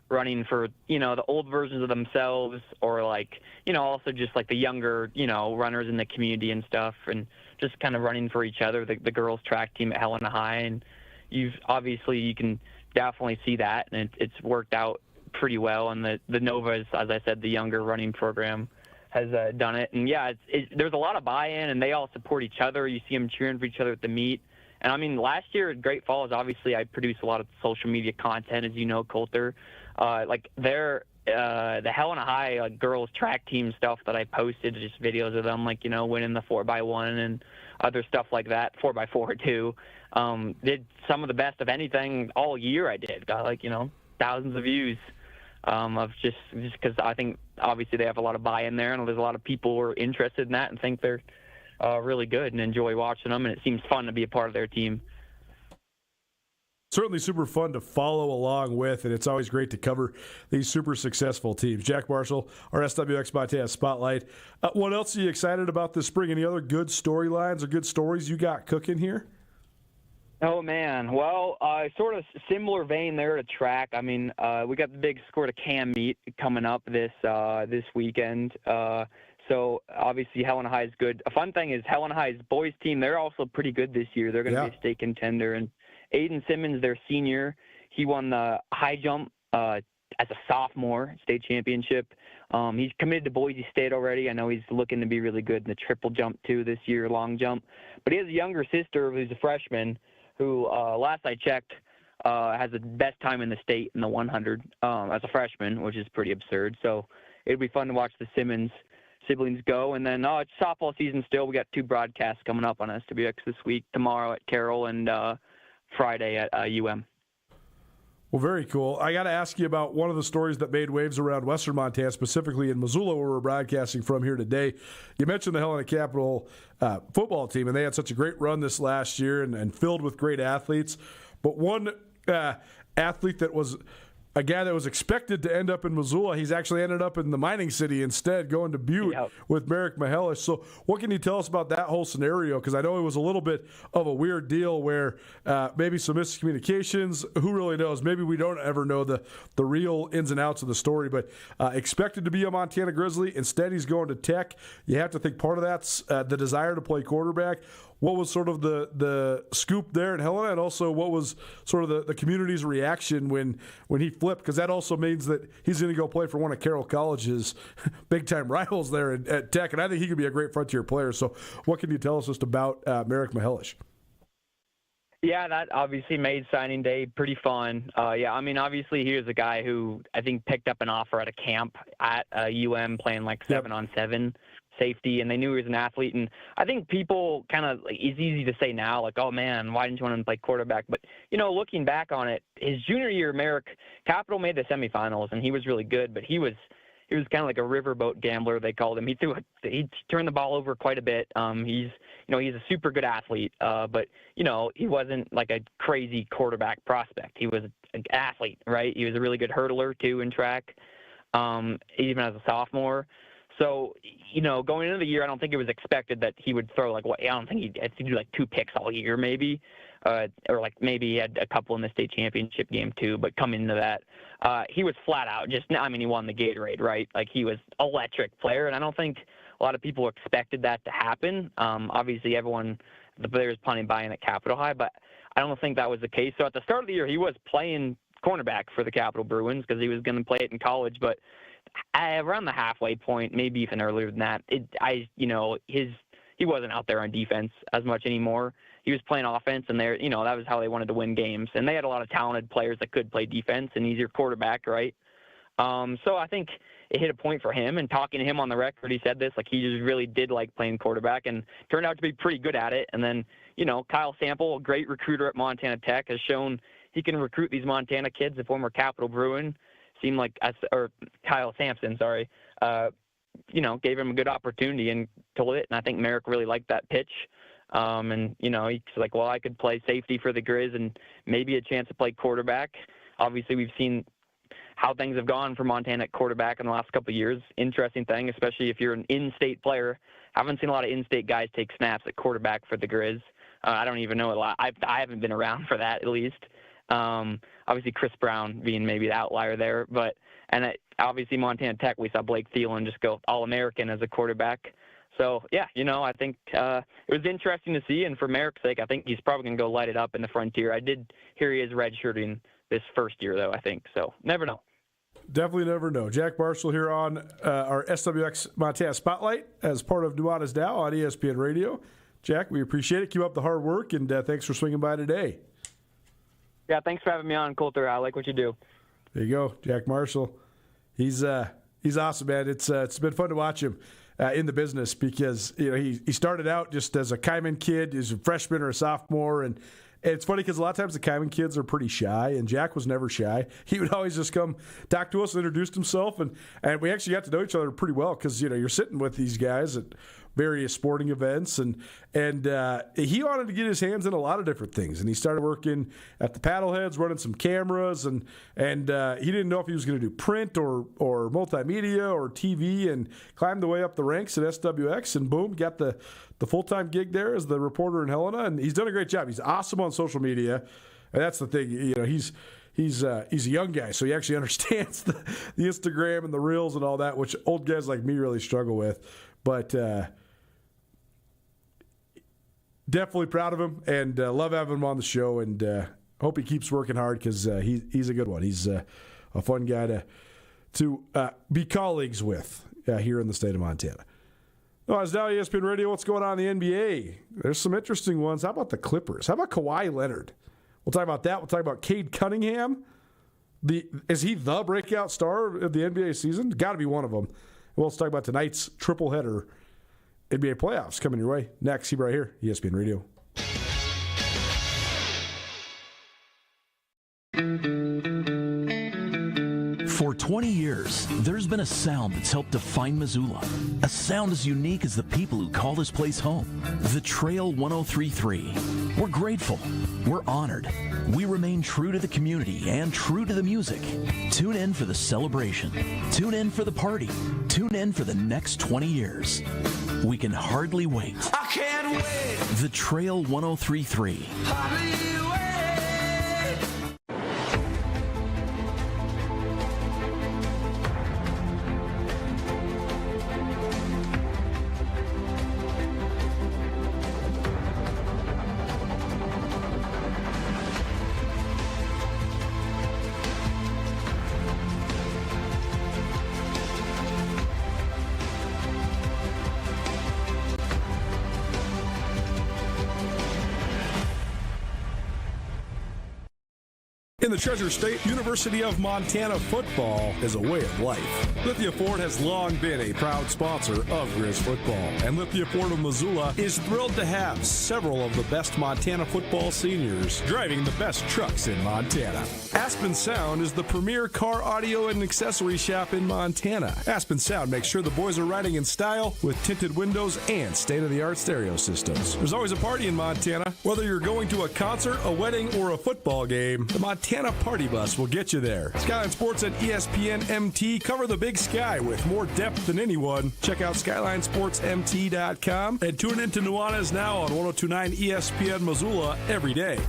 running for, you know, the old versions of themselves, or like, you know, also just like the younger, you know, runners in the community and stuff, and just kind of running for each other, the girls track team at Helena High. And you can definitely see that, and it's worked out pretty well. And the Novas, as I said, the younger running program has done it. And yeah, there's a lot of buy-in, and they all support each other. You see them cheering for each other at the meet. And I mean, last year at Great Falls, obviously I produced a lot of social media content, as you know, Coulter. Like the Helena High girls track team stuff that I posted, just videos of them, like, you know, winning the 4x1 and other stuff like that, 4x4 too. Did some of the best of anything all year. I did, got like, you know, thousands of views of just because I think obviously they have a lot of buy-in there, and there's a lot of people who are interested in that and think they're really good and enjoy watching them, and it seems fun to be a part of their team. Certainly super fun to follow along with, and it's always great to cover these super successful teams. Jack Marshall, our SWX Montana Spotlight. What else are you excited about this spring? Any other good storylines or good stories you got cooking here? Oh, man. Well, sort of similar vein there to track. I mean, we got the big Score to Cam meet coming up this weekend. So obviously Helena High is good. A fun thing is Helena High's boys team, they're also pretty good this year. They're going to be a state contender. And Aiden Simmons, their senior, he won the high jump as a sophomore state championship. He's committed to Boise State already. I know he's looking to be really good in the triple jump too this year, long jump. But he has a younger sister who's a freshman who, last I checked, has the best time in the state in the 100 as a freshman, which is pretty absurd. So it'd be fun to watch the Simmons siblings go. And then it's softball season still. We got 2 broadcasts coming up on SWX this week, tomorrow at Carroll and Friday at UM. Well, very cool. I got to ask you about one of the stories that made waves around Western Montana, specifically in Missoula, where we're broadcasting from here today. You mentioned the Helena Capital football team, and they had such a great run this last year and filled with great athletes. But one athlete that was a guy that was expected to end up in Missoula, he's actually ended up in the mining city instead, going to Butte with Merrick Mahelish. So what can you tell us about that whole scenario? Because I know it was a little bit of a weird deal where maybe some miscommunications. Who really knows? Maybe we don't ever know the real ins and outs of the story, but expected to be a Montana Grizzly. Instead, he's going to Tech. You have to think part of that's the desire to play quarterback. What was sort of the scoop there in Helena, and also what was sort of the community's reaction when he flipped? Because that also means that he's going to go play for one of Carroll College's big-time rivals there at Tech, and I think he could be a great frontier player. So what can you tell us just about Merrick Mahelish? Yeah, that obviously made signing day pretty fun. Yeah, I mean, obviously he was a guy who I think picked up an offer at a camp at UM playing like 7-on-7. safety, and they knew he was an athlete. And I think people kind of, like, it's easy to say now, like, oh man, why didn't you want him to play quarterback? But, looking back on it, his junior year, Merrick, Capital made the semifinals, and he was really good, but he was kind of like a riverboat gambler, they called him. He turned the ball over quite a bit. He's a super good athlete, but he wasn't like a crazy quarterback prospect. He was an athlete, right? He was a really good hurdler too in track, even as a sophomore. So, going into the year, I don't think it was expected that he would throw I don't think he'd do like 2 picks all year, maybe. Or like maybe he had a couple in the state championship game too, but coming into that, he was flat out he won the Gatorade, right? Like, he was electric player, and I don't think a lot of people expected that to happen. Obviously the players planning buying at Capital High, but I don't think that was the case. So at the start of the year, he was playing cornerback for the Capital Bruins because he was going to play it in college, but around the halfway point, maybe even earlier than that, he wasn't out there on defense as much anymore. He was playing offense, and that was how they wanted to win games. And they had a lot of talented players that could play defense, and he's your quarterback, right? So I think it hit a point for him. And talking to him on the record, he said this, like, he just really did like playing quarterback and turned out to be pretty good at it. And then, Kyle Sample, a great recruiter at Montana Tech, has shown he can recruit these Montana kids. The former Capital Bruin seemed like, or Kyle Sampson, sorry, gave him a good opportunity and told it. And I think Merrick really liked that pitch. And, he's like, well, I could play safety for the Grizz and maybe a chance to play quarterback. Obviously, we've seen how things have gone for Montana at quarterback in the last couple of years. Interesting thing, especially if you're an in-state player. I haven't seen a lot of in-state guys take snaps at quarterback for the Grizz. I don't even know a lot. I haven't been around for that, at least. Obviously, Chris Brown being maybe the outlier there. Obviously, Montana Tech, we saw Blake Thielen just go All-American as a quarterback. So, yeah, I think it was interesting to see. And for Merrick's sake, I think he's probably going to go light it up in the Frontier. I did hear he is redshirting this first year, though, I think. So, never know. Definitely never know. Jack Marshall here on our SWX Montana Spotlight as part of Nuanez Now on ESPN Radio. Jack, we appreciate it. Keep up the hard work, and thanks for swinging by today. Yeah, thanks for having me on, Coulter. I like what you do. There you go, Jack Marshall. He's awesome, man. It's been fun to watch him in the business because he started out just as a Kaiman kid, as a freshman or a sophomore, and it's funny because a lot of times the Kaiman kids are pretty shy, and Jack was never shy. He would always just come talk to us and introduce himself, and we actually got to know each other pretty well because you're sitting with these guys at various sporting events, and he wanted to get his hands in a lot of different things, and he started working at the Paddleheads, running some cameras, and he didn't know if he was going to do print or multimedia or TV, and climbed the way up the ranks at SWX, and boom, got the full-time gig there as the reporter in Helena, and he's done a great job. He's awesome on social media, and that's the thing. He's a young guy, so he actually understands the Instagram and the Reels and all that, which old guys like me really struggle with. But definitely proud of him, and love having him on the show, and hope he keeps working hard because he's a good one. He's a fun guy to be colleagues with here in the state of Montana. Nuanez Now, ESPN Radio. What's going on in the NBA? There's some interesting ones. How about the Clippers? How about Kawhi Leonard? We'll talk about that. We'll talk about Cade Cunningham. Is he the breakout star of the NBA season? Got to be one of them. We'll talk about tonight's triple header NBA playoffs coming your way next. Keep it right here, ESPN Radio. For 20 years, there's been a sound that's helped define Missoula. A sound as unique as the people who call this place home. The Trail 103.3. We're grateful. We're honored. We remain true to the community and true to the music. Tune in for the celebration. Tune in for the party. Tune in for the next 20 years. We can hardly wait. I can't wait. The Trail 103.3. In the Treasure State, University of Montana football is a way of life. Lithia Ford has long been a proud sponsor of Grizz football, and Lithia Ford of Missoula is thrilled to have several of the best Montana football seniors driving the best trucks in Montana. Aspen Sound is the premier car audio and accessory shop in Montana. Aspen Sound makes sure the boys are riding in style with tinted windows and state-of-the-art stereo systems. There's always a party in Montana. Whether you're going to a concert, a wedding, or a football game, the Montana Party Bus will get you there. Skyline Sports and ESPN MT cover the Big Sky with more depth than anyone. Check out SkylineSportsMT.com and tune in to Nuanez Now on 102.9 ESPN Missoula every day.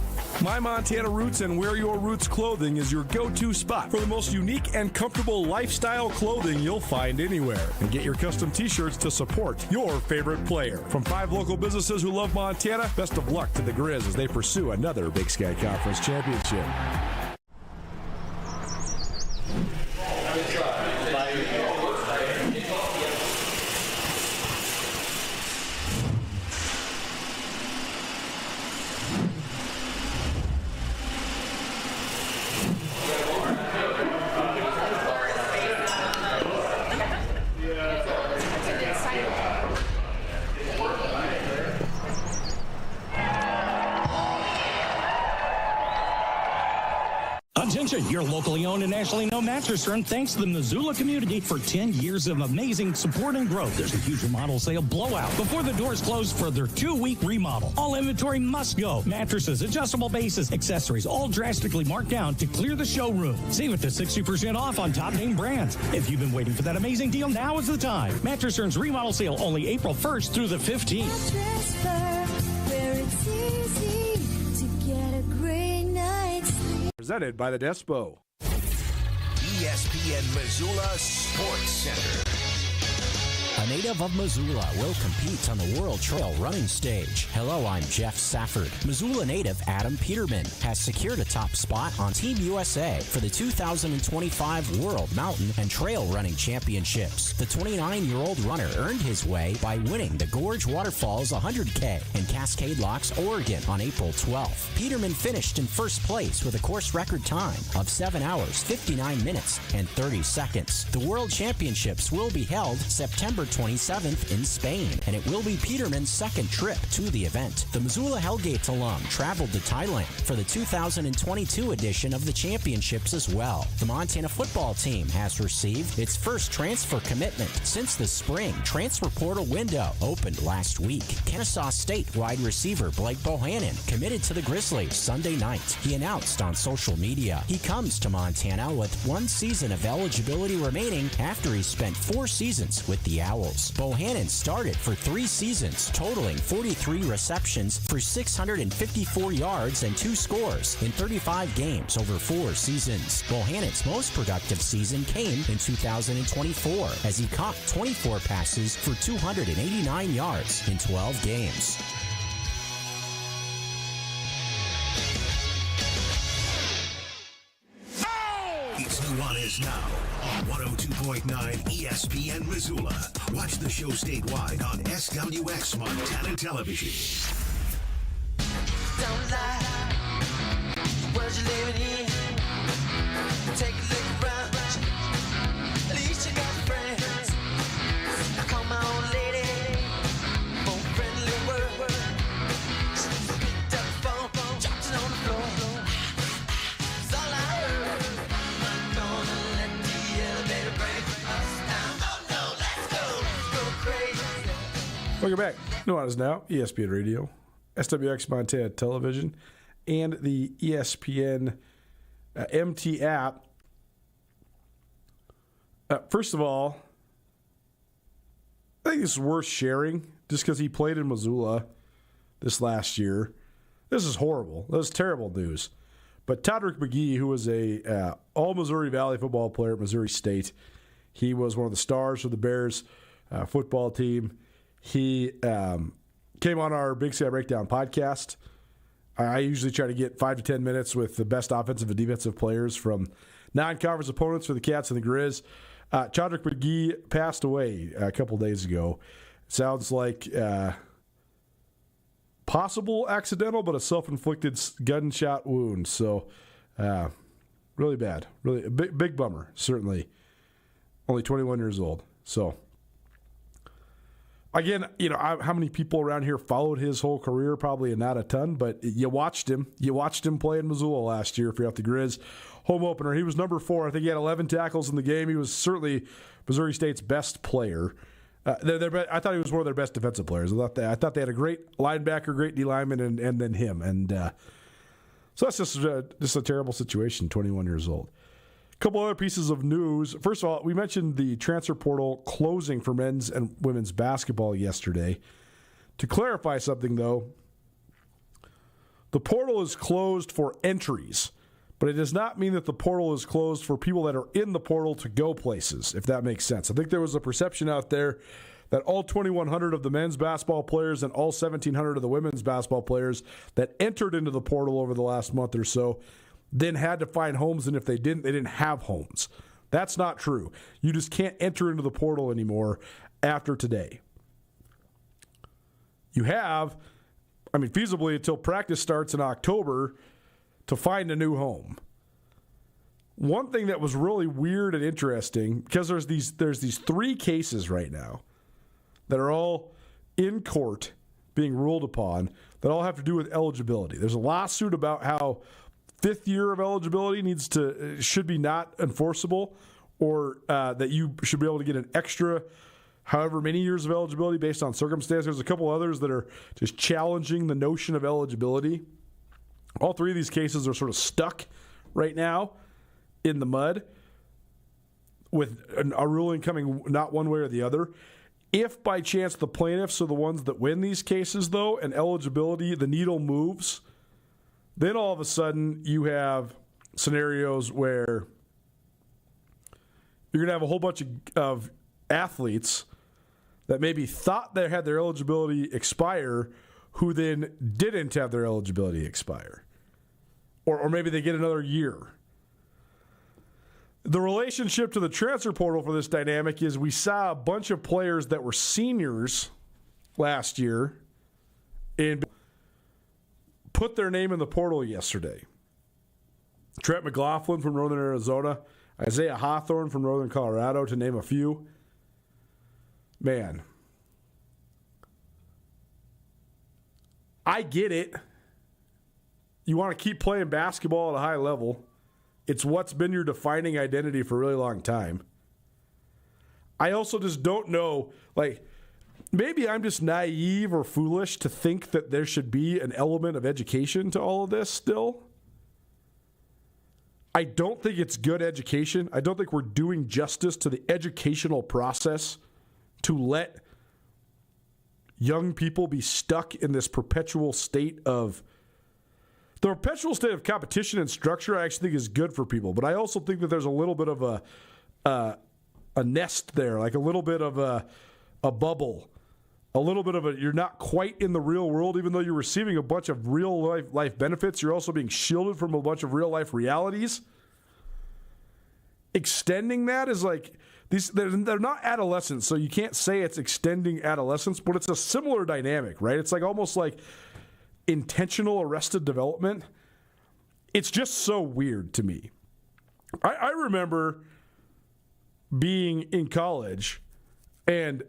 My Montana Roots and Wear Your Roots clothing is your go-to spot for the most unique and comfortable lifestyle clothing you'll find anywhere. And get your custom t-shirts to support your favorite player. From 5 local businesses who love Montana, best of luck to the Grizz as they pursue another Big Sky Conference championship. Attention, your locally owned and nationally known mattress firm thanks the Missoula community for 10 years of amazing support and growth. There's a huge remodel sale blowout before the doors close for their 2-week remodel. All inventory must go. Mattresses, adjustable bases, accessories, all drastically marked down to clear the showroom. Save it to 60% off on top name brands. If you've been waiting for that amazing deal, now is the time. Mattress Firm's remodel sale only April 1st through the 15th. Presented by the Despo. ESPN Missoula Sports Center. A native of Missoula will compete on the World Trail Running Stage. Hello, I'm Jeff Safford. Missoula native Adam Peterman has secured a top spot on Team USA for the 2025 World Mountain and Trail Running Championships. The 29-year-old runner earned his way by winning the Gorge Waterfalls 100K in Cascade Locks, Oregon on April 12th. Peterman finished in first place with a course record time of 7 hours, 59 minutes, and 30 seconds. The World Championships will be held September 27th in Spain, and it will be Peterman's second trip to the event. The Missoula Hellgate alum traveled to Thailand for the 2022 edition of the championships as well. The Montana football team has received its first transfer commitment since the spring transfer portal window opened last week. Kennesaw State wide receiver Blake Bohannon committed to the Grizzlies Sunday night. He announced on social media he comes to Montana with 1 season of eligibility remaining after he spent 4 seasons with the Owls. Bohannon started for 3 seasons, totaling 43 receptions for 654 yards and 2 scores in 35 games over 4 seasons. Bohannon's most productive season came in 2024 as he caught 24 passes for 289 yards in 12 games. It's Nuanez Now on 102.9 ESPN Missoula. Watch the show statewide on SWX Montana Television. Don't lie, world you're living in. Take a look around, at least you got friends. Now come on, lady, more friendly word. She picked up the phone, dropped it on the floor. It's all I heard. I'm gonna let the elevator break us down. Oh no, let's go crazy. Welcome back. Nuanez Now, ESPN Radio, SWX Montana Television, and the ESPN MT app. First of all, I think this is worth sharing just because he played in Missoula this last year. This is horrible. This is terrible news. But Todrick McGee, who was a all-Missouri Valley football player at Missouri State, he was one of the stars of the Bears football team. He came on our Big Sky Breakdown podcast. I usually try to get 5 to 10 minutes with the best offensive and defensive players from non-conference opponents for the Cats and the Grizz. Todrick McGee passed away a couple days ago. Sounds like possible accidental, but a self-inflicted gunshot wound. So Really bad. Really a big bummer, certainly. Only 21 years old. So, again, how many people around here followed his whole career? Probably not a ton, but you watched him. You watched him play in Missoula last year if you're at the Grizz home opener. He was number 4. I think he had 11 tackles in the game. He was certainly Missouri State's best player. I thought he was one of their best defensive players. I thought they had a great linebacker, great D lineman, and then him. And so that's just a terrible situation, 21 years old. A couple other pieces of news. First of all, we mentioned the transfer portal closing for men's and women's basketball yesterday. To clarify something, though, the portal is closed for entries, but it does not mean that the portal is closed for people that are in the portal to go places, if that makes sense. I think there was a perception out there that all 2,100 of the men's basketball players and all 1,700 of the women's basketball players that entered into the portal over the last month or so then had to find homes, and if they didn't have homes. That's not true. You just can't enter into the portal anymore after today. You have, feasibly until practice starts in October to find a new home. One thing that was really weird and interesting, because there's these 3 cases right now that are all in court being ruled upon that all have to do with eligibility. There's a lawsuit about how 5th year of eligibility should be not enforceable, or that you should be able to get an extra however many years of eligibility based on circumstance. There's a couple others that are just challenging the notion of eligibility. All 3 of these cases are sort of stuck right now in the mud with a ruling coming not one way or the other. If by chance the plaintiffs are the ones that win these cases, though, and eligibility, the needle moves, then all of a sudden you have scenarios where you're going to have a whole bunch of athletes that maybe thought they had their eligibility expire who then didn't have their eligibility expire. Or maybe they get another year. The relationship to the transfer portal for this dynamic is we saw a bunch of players that were seniors last year and put their name in the portal yesterday. Trent McLaughlin from Northern Arizona, Isaiah Hawthorne from Northern Colorado, to name a few. Man, I get it. You want to keep playing basketball at a high level. It's what's been your defining identity for a really long time. I also just don't know, maybe I'm just naive or foolish to think that there should be an element of education to all of this still. I don't think it's good education. I don't think we're doing justice to the educational process to let young people be stuck in this perpetual state of... The perpetual state of competition and structure I actually think is good for people, but I also think that there's a little bit of a nest there, like a little bit of a bubble, a little bit of you're not quite in the real world, even though you're receiving a bunch of real life benefits. You're also being shielded from a bunch of real life realities. Extending that is they're not adolescents, so you can't say it's extending adolescence, but it's a similar dynamic, right? It's almost like intentional arrested development. It's just so weird to me. I remember being in college and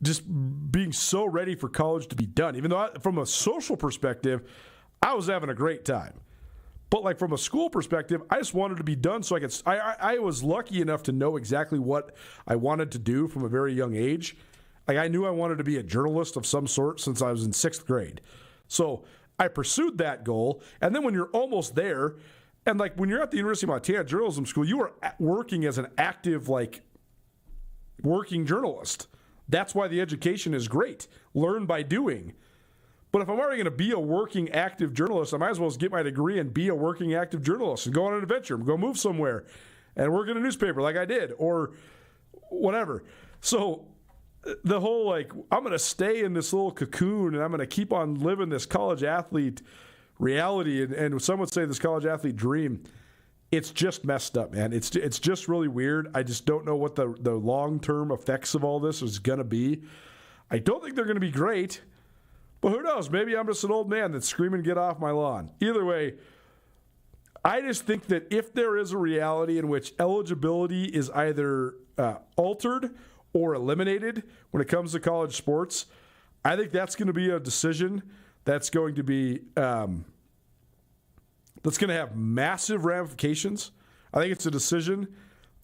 just being so ready for college to be done, even though from a social perspective, I was having a great time. But from a school perspective, I just wanted to be done so I was lucky enough to know exactly what I wanted to do from a very young age. I knew I wanted to be a journalist of some sort since I was in 6th grade. So I pursued that goal, and then when you're almost there, and when you're at the University of Montana Journalism School, you are working as an active, working journalist. That's why the education is great. Learn by doing. But if I'm already going to be a working active journalist, I might as well just get my degree and be a working active journalist and go on an adventure, go move somewhere, and work in a newspaper like I did, or whatever. So the whole I'm going to stay in this little cocoon and I'm going to keep on living this college athlete reality, and some would say this college athlete dream, it's just messed up, man. It's just really weird. I just don't know what the long-term effects of all this is going to be. I don't think they're going to be great, but who knows? Maybe I'm just an old man that's screaming, get off my lawn. Either way, I just think that if there is a reality in which eligibility is either altered or eliminated when it comes to college sports, I think that's going to be a decision that's going to be that's going to have massive ramifications. I think it's a decision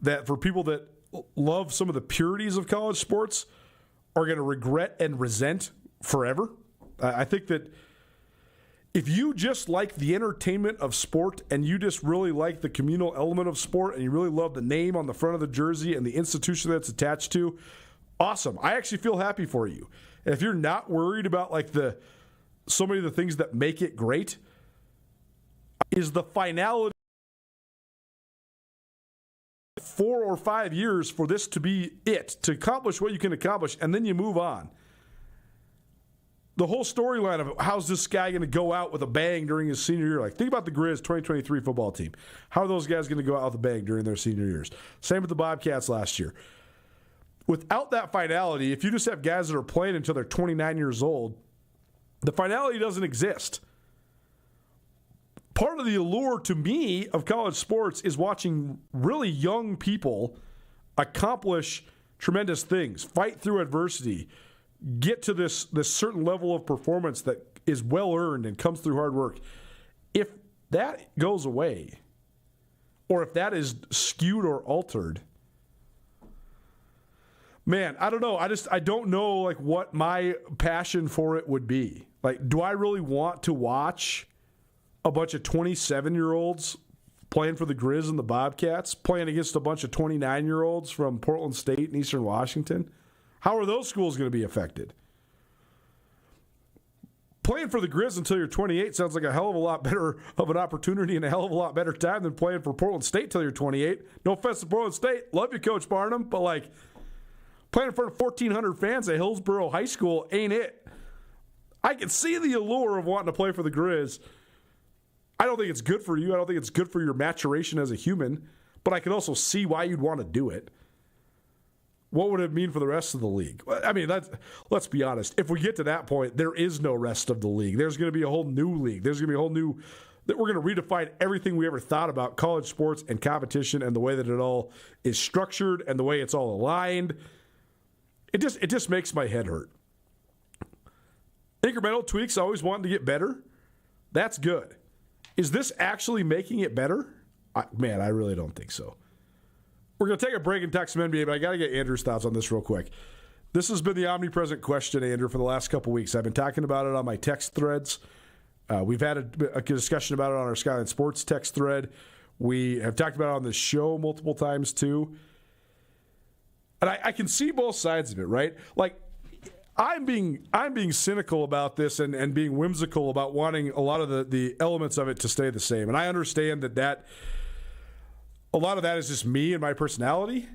that for people that love some of the purities of college sports are going to regret and resent forever. I think that if you just like the entertainment of sport and you just really like the communal element of sport and you really love the name on the front of the jersey and the institution that's attached to, awesome. I actually feel happy for you. And if you're not worried about like so many of the things that make it great, is the finality 4 or 5 years for this to be it, to accomplish what you can accomplish, and then you move on. The whole storyline of how's this guy going to go out with a bang during his senior year? Like, think about the Grizz 2023 football team. How are those guys going to go out with a bang during their senior years? Same with the Bobcats last year. Without that finality, if you just have guys that are playing until they're 29 years old, the finality doesn't exist. Part of the allure to me of college sports is watching really young people accomplish tremendous things, fight through adversity, get to this certain level of performance that is well earned and comes through hard work. If that goes away, or if that is skewed or altered, man, I don't know. I don't know like what my passion for it would be. Like, do I really want to watch a bunch of 27-year-olds playing for the Grizz and the Bobcats, playing against a bunch of 29-year-olds from Portland State and Eastern Washington? How are those schools going to be affected? Playing for the Grizz until you're 28 sounds like a hell of a lot better of an opportunity and a hell of a lot better time than playing for Portland State till you're 28. No offense to Portland State. Love you, Coach Barnum, but like playing in front of 1,400 fans at Hillsborough High School ain't it. I can see the allure of wanting to play for the Grizz. I don't think it's good for you. I don't think it's good for your maturation as a human, but I can also see why you'd want to do it. What would it mean for the rest of the league? I mean, let's be honest. If we get to that point, there is no rest of the league. There's going to be a whole new league. There's going to be a whole new that we're going to redefine everything we ever thought about college sports and competition and the way that it all is structured and the way it's all aligned. It just makes my head hurt. Incremental tweaks, always wanting to get better. That's good. Is this actually making it better? Man, I really don't think so. We're going to take a break and talk some NBA, but I got to get Andrew's thoughts on this real quick. This has been the omnipresent question, Andrew, for the last couple weeks. I've been talking about it on my text threads. We've had a discussion about it on our Skyline Sports text thread. We have talked about it on the show multiple times, too. And I can see both sides of it, right? Like, I'm being cynical about this and being whimsical about wanting a lot of the elements of it to stay the same. And I understand that a lot of that is just me and my personality.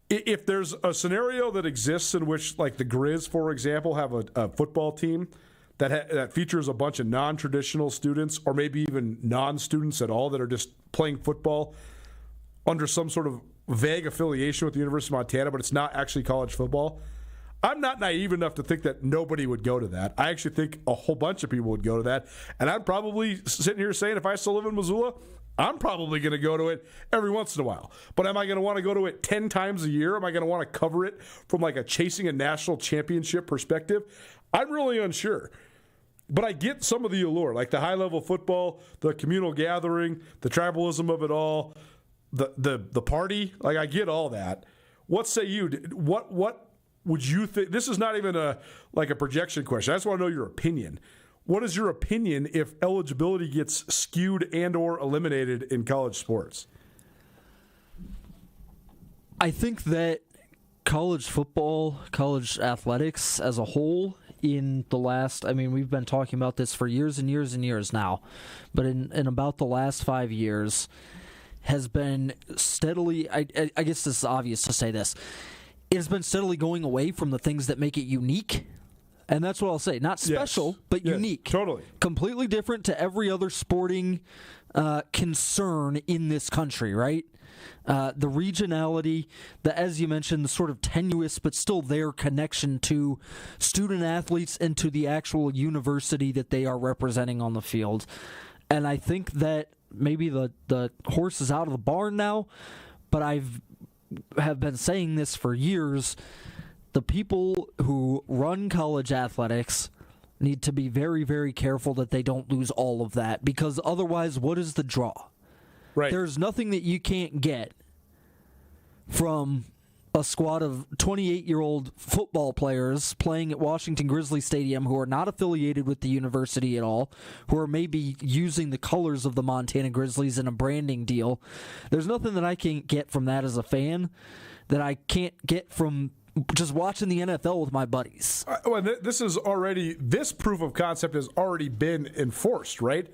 If there's a scenario that exists in which, like the Grizz, for example, have a football team that features a bunch of non-traditional students or maybe even non-students at all that are just playing football under some sort of vague affiliation with the University of Montana, but it's not actually college football, I'm not naive enough to think that nobody would go to that. I actually think a whole bunch of people would go to that. And I'm probably sitting here saying if I still live in Missoula, I'm probably going to go to it every once in a while. But am I going to want to go to it 10 times a year? Am I going to want to cover it from like a chasing a national championship perspective? I'm really unsure. But I get some of the allure, like the high-level football, the communal gathering, the tribalism of it all, the party. Like, I get all that. What say you? What would you think? This is not even a projection question. I just want to know your opinion. What is your opinion if eligibility gets skewed and or eliminated in college sports? I think that college football, college athletics as a whole in the last, we've been talking about this for years and years and years now, but in about the last 5 years has been steadily, I guess this is obvious to say this, it has been steadily going away from the things that make it unique. And that's what I'll say. Not special, but unique. Totally. Completely different to every other sporting concern in this country, right? The regionality, as you mentioned, the sort of tenuous but still there connection to student athletes and to the actual university that they are representing on the field. And I think that maybe the horse is out of the barn now, but have been saying this for years. The people who run college athletics need to be very, very careful that they don't lose all of that, because otherwise, what is the draw? Right. There's nothing that you can't get from a squad of 28-year-old football players playing at Washington Grizzly Stadium who are not affiliated with the university at all, who are maybe using the colors of the Montana Grizzlies in a branding deal. There's nothing that I can't get from that as a fan that I can't get from just watching the NFL with my buddies. Well, this proof of concept has already been enforced, right?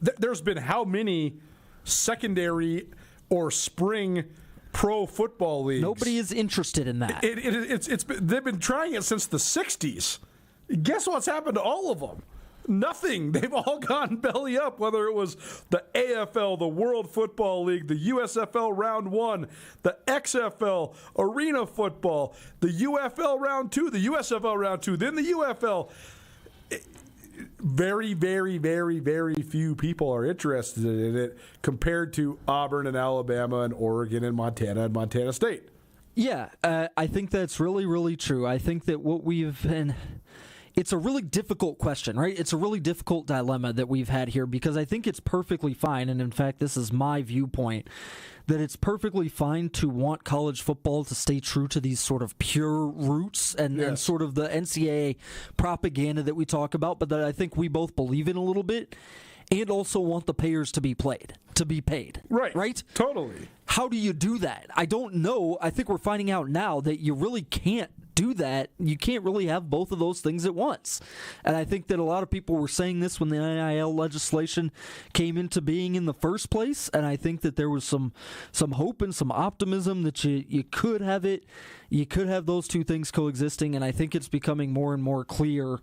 There's been how many secondary or spring pro football leagues? Nobody is interested in that. They've been trying it since the 60s. Guess what's happened to all of them? Nothing. They've all gone belly up, whether it was the AFL, the World Football League, the USFL Round 1, the XFL, Arena Football, the UFL Round 2, the USFL Round 2, then the UFL. Very, very, very, very few people are interested in it compared to Auburn and Alabama and Oregon and Montana State. Yeah, I think that's really, really true. I think that what we've been... It's a really difficult question, right? It's a really difficult dilemma that we've had here, because I think it's perfectly fine, and in fact, this is my viewpoint, that it's perfectly fine to want college football to stay true to these sort of pure roots and sort of the NCAA propaganda that we talk about, but that I think we both believe in a little bit, and also want the payers to be paid. Right? Totally. How do you do that? I don't know. I think we're finding out now that you really can't do that. You can't really have both of those things at once. And I think that a lot of people were saying this when the NIL legislation came into being in the first place, and I think that there was some hope and some optimism that you could have it. You could have those two things coexisting, and I think it's becoming more and more clear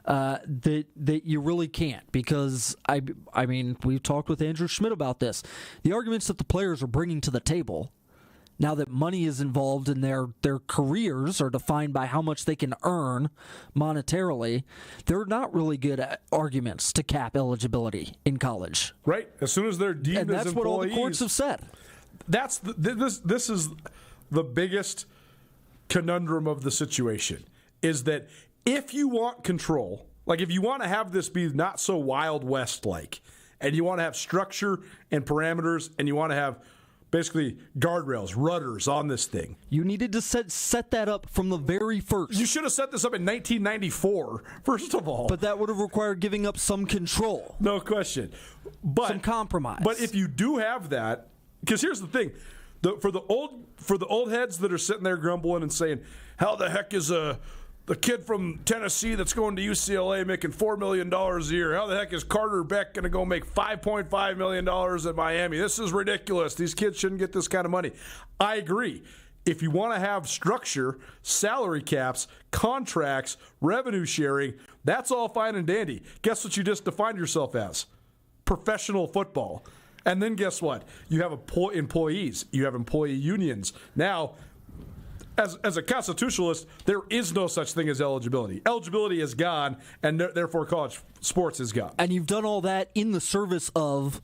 that you really can't, because I mean, we've talked with Andrew Schmidt about this. The arguments that the players are bringing to the table, now that money is involved and their careers are defined by how much they can earn monetarily, they're not really good arguments to cap eligibility in college. Right. As soon as they're deemed as employees. And that's what all the courts have said. This is the biggest conundrum of the situation, is that if you want control, like if you want to have this be not so Wild West-like, and you want to have structure and parameters, and you want to have basically guardrails, rudders on this thing. You needed to set that up from the very first. You should have set this up in 1994, first of all. But that would have required giving up some control. No question. Some compromise. But if you do have that, because here's the thing, for the old heads that are sitting there grumbling and saying, how the heck is the kid from Tennessee that's going to UCLA making $4 million a year? How the heck is Carter Beck going to go make $5.5 million at Miami? This is ridiculous. These kids shouldn't get this kind of money. I agree. If you want to have structure, salary caps, contracts, revenue sharing, that's all fine and dandy. Guess what you just defined yourself as? Professional football. And then guess what? You have employees. You have employee unions. Now, as a constitutionalist, there is no such thing as eligibility. Eligibility is gone, and therefore college sports is gone. And you've done all that in the service of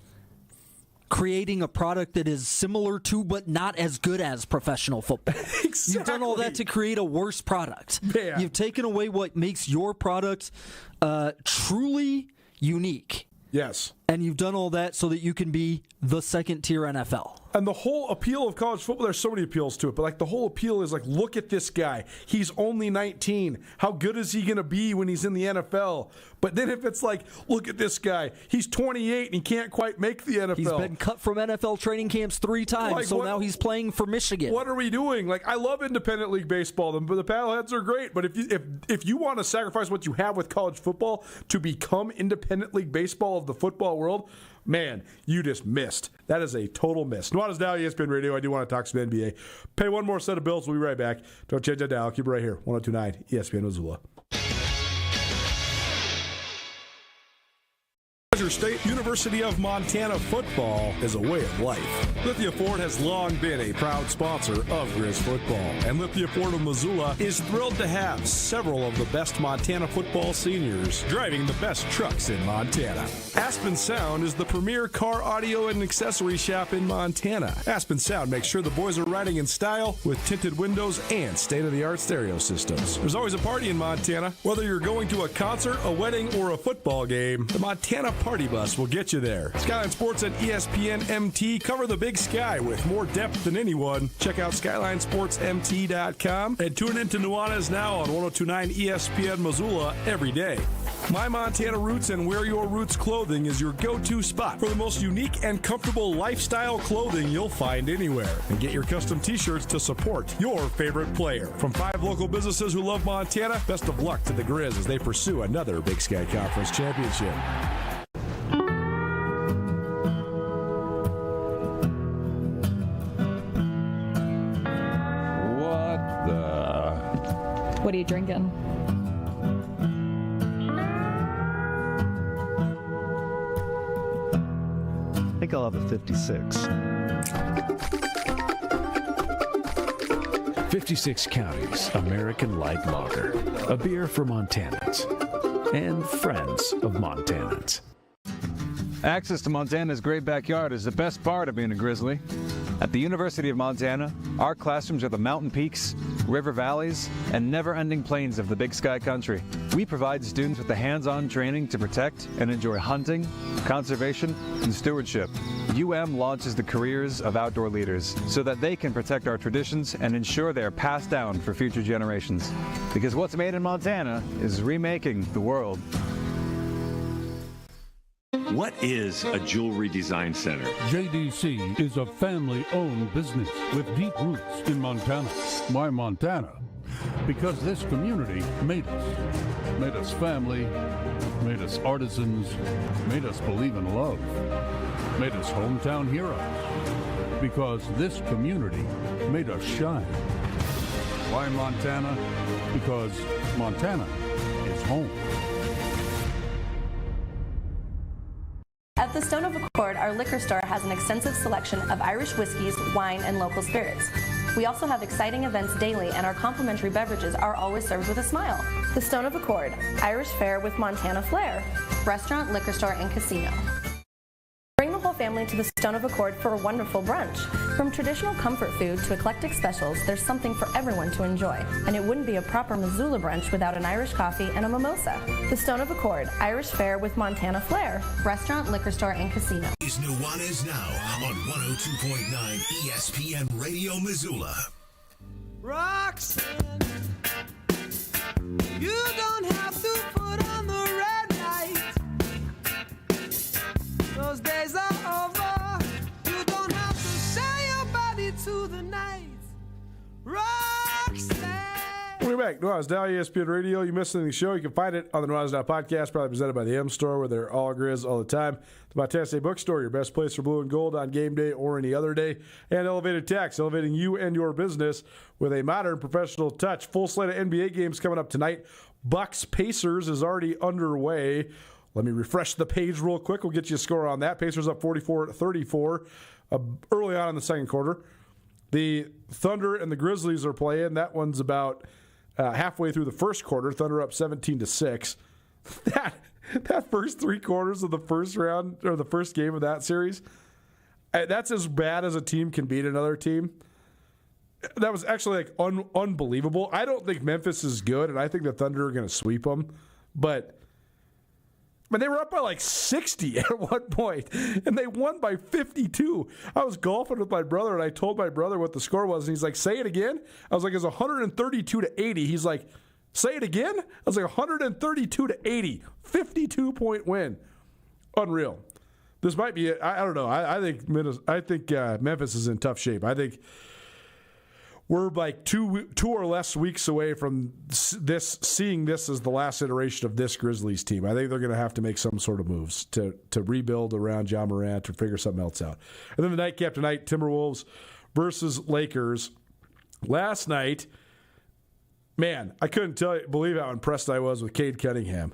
creating a product that is similar to but not as good as professional football. Exactly. You've done all that to create a worse product. Yeah. You've taken away what makes your product truly unique. Yes. And you've done all that so that you can be the second-tier NFL. And the whole appeal of college football, there's so many appeals to it, but like the whole appeal is like, look at this guy. He's only 19. How good is he going to be when he's in the NFL? But then if it's like, look at this guy. He's 28 and he can't quite make the NFL. He's been cut from NFL training camps 3 times, so now he's playing for Michigan. What are we doing? Like, I love independent league baseball. The paddleheads are great, but if you want to sacrifice what you have with college football to become independent league baseball of the football world, man, you just missed. That is a total miss. Nuanez Now, ESPN Radio. I do want to talk some NBA. Pay one more set of bills. We'll be right back. Don't change that dial. Keep it right here. 102.9 ESPN Missoula. Fraser State University of Montana football is a way of life. Lithia Ford has long been a proud sponsor of Grizz football, and Lithia Ford of Missoula is thrilled to have several of the best Montana football seniors driving the best trucks in Montana. Aspen Sound is the premier car audio and accessory shop in Montana. Aspen Sound makes sure the boys are riding in style with tinted windows and state-of-the-art stereo systems. There's always a party in Montana. Whether you're going to a concert, a wedding, or a football game, the Montana Party Bus will get you there. Skyline Sports and ESPN MT cover the Big Sky with more depth than anyone. Check out SkylineSportsMT.com and tune in to Nuanez Now on 102.9 ESPN Missoula every day. My Montana Roots and Wear Your Roots clothing is your go-to spot for the most unique and comfortable lifestyle clothing you'll find anywhere. And get your custom t-shirts to support your favorite player. From 5 local businesses who love Montana, best of luck to the Grizz as they pursue another Big Sky Conference championship. What are you drinking? I think I'll have a 56. 56 Counties American Light Lager, a beer for Montanans and friends of Montanans. Access to Montana's great backyard is the best part of being a Grizzly. At the University of Montana, our classrooms are the mountain peaks, river valleys, and never-ending plains of the Big Sky country. We provide students with the hands-on training to protect and enjoy hunting, conservation, and stewardship. UM launches the careers of outdoor leaders so that they can protect our traditions and ensure they are passed down for future generations. Because what's made in Montana is remaking the world. What is a jewelry design center? JDC is a family-owned business with deep roots in Montana. Why Montana? Because this community made us family, made us artisans, made us believe in love, made us hometown heroes. Because this community made us shine. Why Montana? Because Montana is home. At the Stone of Accord, our liquor store has an extensive selection of Irish whiskeys, wine, and local spirits. We also have exciting events daily, and our complimentary beverages are always served with a smile. The Stone of Accord, Irish fare with Montana flair, restaurant, liquor store, and casino. Bring the whole family to the Stone of Accord for a wonderful brunch. From traditional comfort food to eclectic specials, there's something for everyone to enjoy. And it wouldn't be a proper Missoula brunch without an Irish coffee and a mimosa. The Stone of Accord, Irish fare with Montana flair, restaurant, liquor store, and casino. Is Nuanez Now on 102.9 ESPN Radio Missoula. Roxanne, you don't have to put on the red light. Those days are over. You don't have to sell your body to the night. Roxanne. We're back. Nuanez Now, ESPN Radio. You missed anything the show, you can find it on the Nuanez Now podcast, probably presented by the M Store, where they're all Grizz all the time. The Montana State Bookstore, your best place for blue and gold on game day or any other day. And Elevated Tax, elevating you and your business with a modern professional touch. Full slate of NBA games coming up tonight. Bucks Pacers is already underway. Let me refresh the page real quick. We'll get you a score on that. Pacers up 44-34 early on in the second quarter. The Thunder and the Grizzlies are playing. That one's about halfway through the first quarter. Thunder up 17-6. That first 3 quarters of the first round or the first game of that series, that's as bad as a team can beat another team. That was actually like unbelievable. I don't think Memphis is good, and I think the Thunder are going to sweep them. But they were up by like 60 at one point, and they won by 52. I was golfing with my brother, and I told my brother what the score was, and he's like, say it again? I was like, it's 132-80. He's like, say it again? I was like, 132-80. 52-point win. Unreal. This might be it. I don't know. I think Memphis is in tough shape. I think we're like two or less weeks away from seeing this as the last iteration of this Grizzlies team. I think they're going to have to make some sort of moves to rebuild around John Morant or figure something else out. And then the nightcap tonight, Timberwolves versus Lakers. Last night, man, I couldn't believe how impressed I was with Cade Cunningham.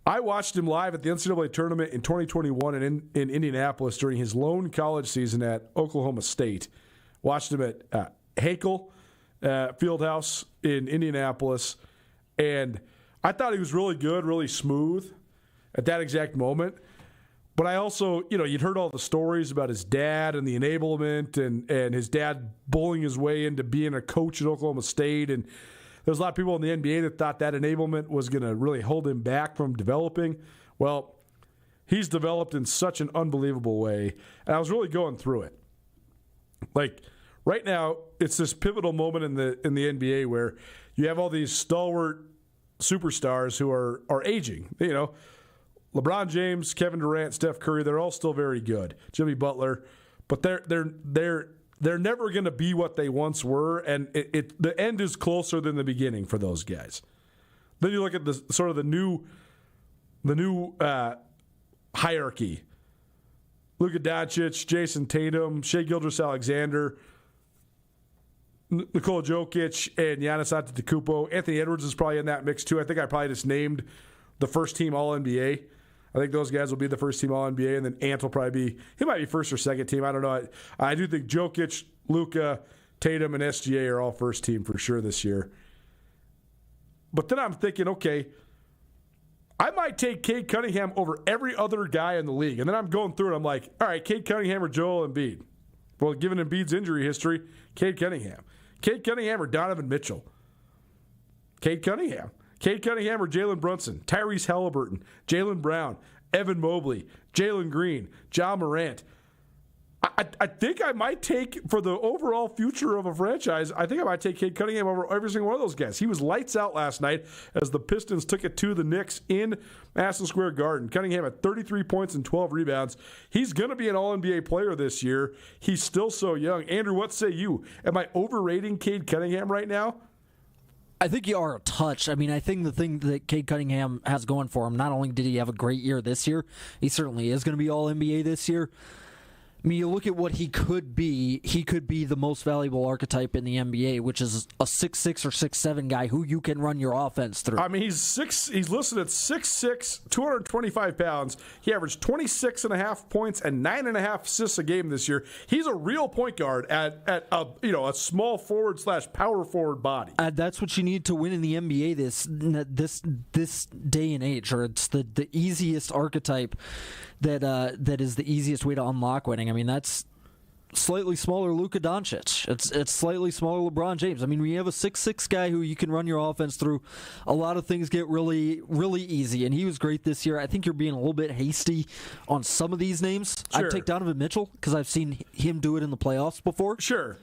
I watched him live at the NCAA tournament in 2021 in Indianapolis during his lone college season at Oklahoma State. Watched him at Hakel Fieldhouse in Indianapolis, and I thought he was really good, really smooth at that exact moment. But I also, you'd heard all the stories about his dad and the enablement and his dad bullying his way into being a coach at Oklahoma State. And there's a lot of people in the NBA that thought that enablement was going to really hold him back from developing. Well, he's developed in such an unbelievable way. And I was really going through it. Like, right now, it's this pivotal moment in the NBA where you have all these stalwart superstars who are aging. LeBron James, Kevin Durant, Steph Curry, they're all still very good. Jimmy Butler, but they're never going to be what they once were, and the end is closer than the beginning for those guys. Then you look at the new hierarchy. Luka Doncic, Jason Tatum, Shai Gilgeous-Alexander, Nikola Jokic, and Giannis Antetokounmpo. Anthony Edwards is probably in that mix too. I think I probably just named the first team All-NBA. I think those guys will be the first team All-NBA, and then Ant will probably he might be first or second team. I don't know. I do think Jokic, Luka, Tatum, and SGA are all first team for sure this year. But then I'm thinking, okay, I might take Cade Cunningham over every other guy in the league. And then I'm going through it. I'm like, all right, Cade Cunningham or Joel Embiid? Well, given Embiid's injury history, Cade Cunningham. Cade Cunningham or Donovan Mitchell? Cade Cunningham. Cade Cunningham or Jalen Brunson, Tyrese Halliburton, Jaylen Brown, Evan Mobley, Jalen Green, John Morant. I think I might take, for the overall future of a franchise, I think I might take Cade Cunningham over every single one of those guys. He was lights out last night as the Pistons took it to the Knicks in Madison Square Garden. Cunningham had 33 points and 12 rebounds. He's going to be an All-NBA player this year. He's still so young. Andrew, what say you? Am I overrating Cade Cunningham right now? I think you are a touch. I mean, I think the thing that Cade Cunningham has going for him, not only did he have a great year this year, he certainly is going to be All-NBA this year. I mean, you look at what he could be the most valuable archetype in the NBA, which is a 6'6" or 6'7" guy who you can run your offense through. I mean, he's listed at 6'6", 225 pounds. He averaged 26.5 points and 9.5 assists a game this year. He's a real point guard at a small forward / power forward body. That's what you need to win in the NBA this day and age, or it's the easiest archetype that is the easiest way to unlock winning. I mean, that's slightly smaller Luka Doncic. It's slightly smaller LeBron James. I mean, when you have a 6'6" guy who you can run your offense through, a lot of things get really, really easy. And he was great this year. I think you're being a little bit hasty on some of these names. Sure. I'd take Donovan Mitchell because I've seen him do it in the playoffs before. Sure.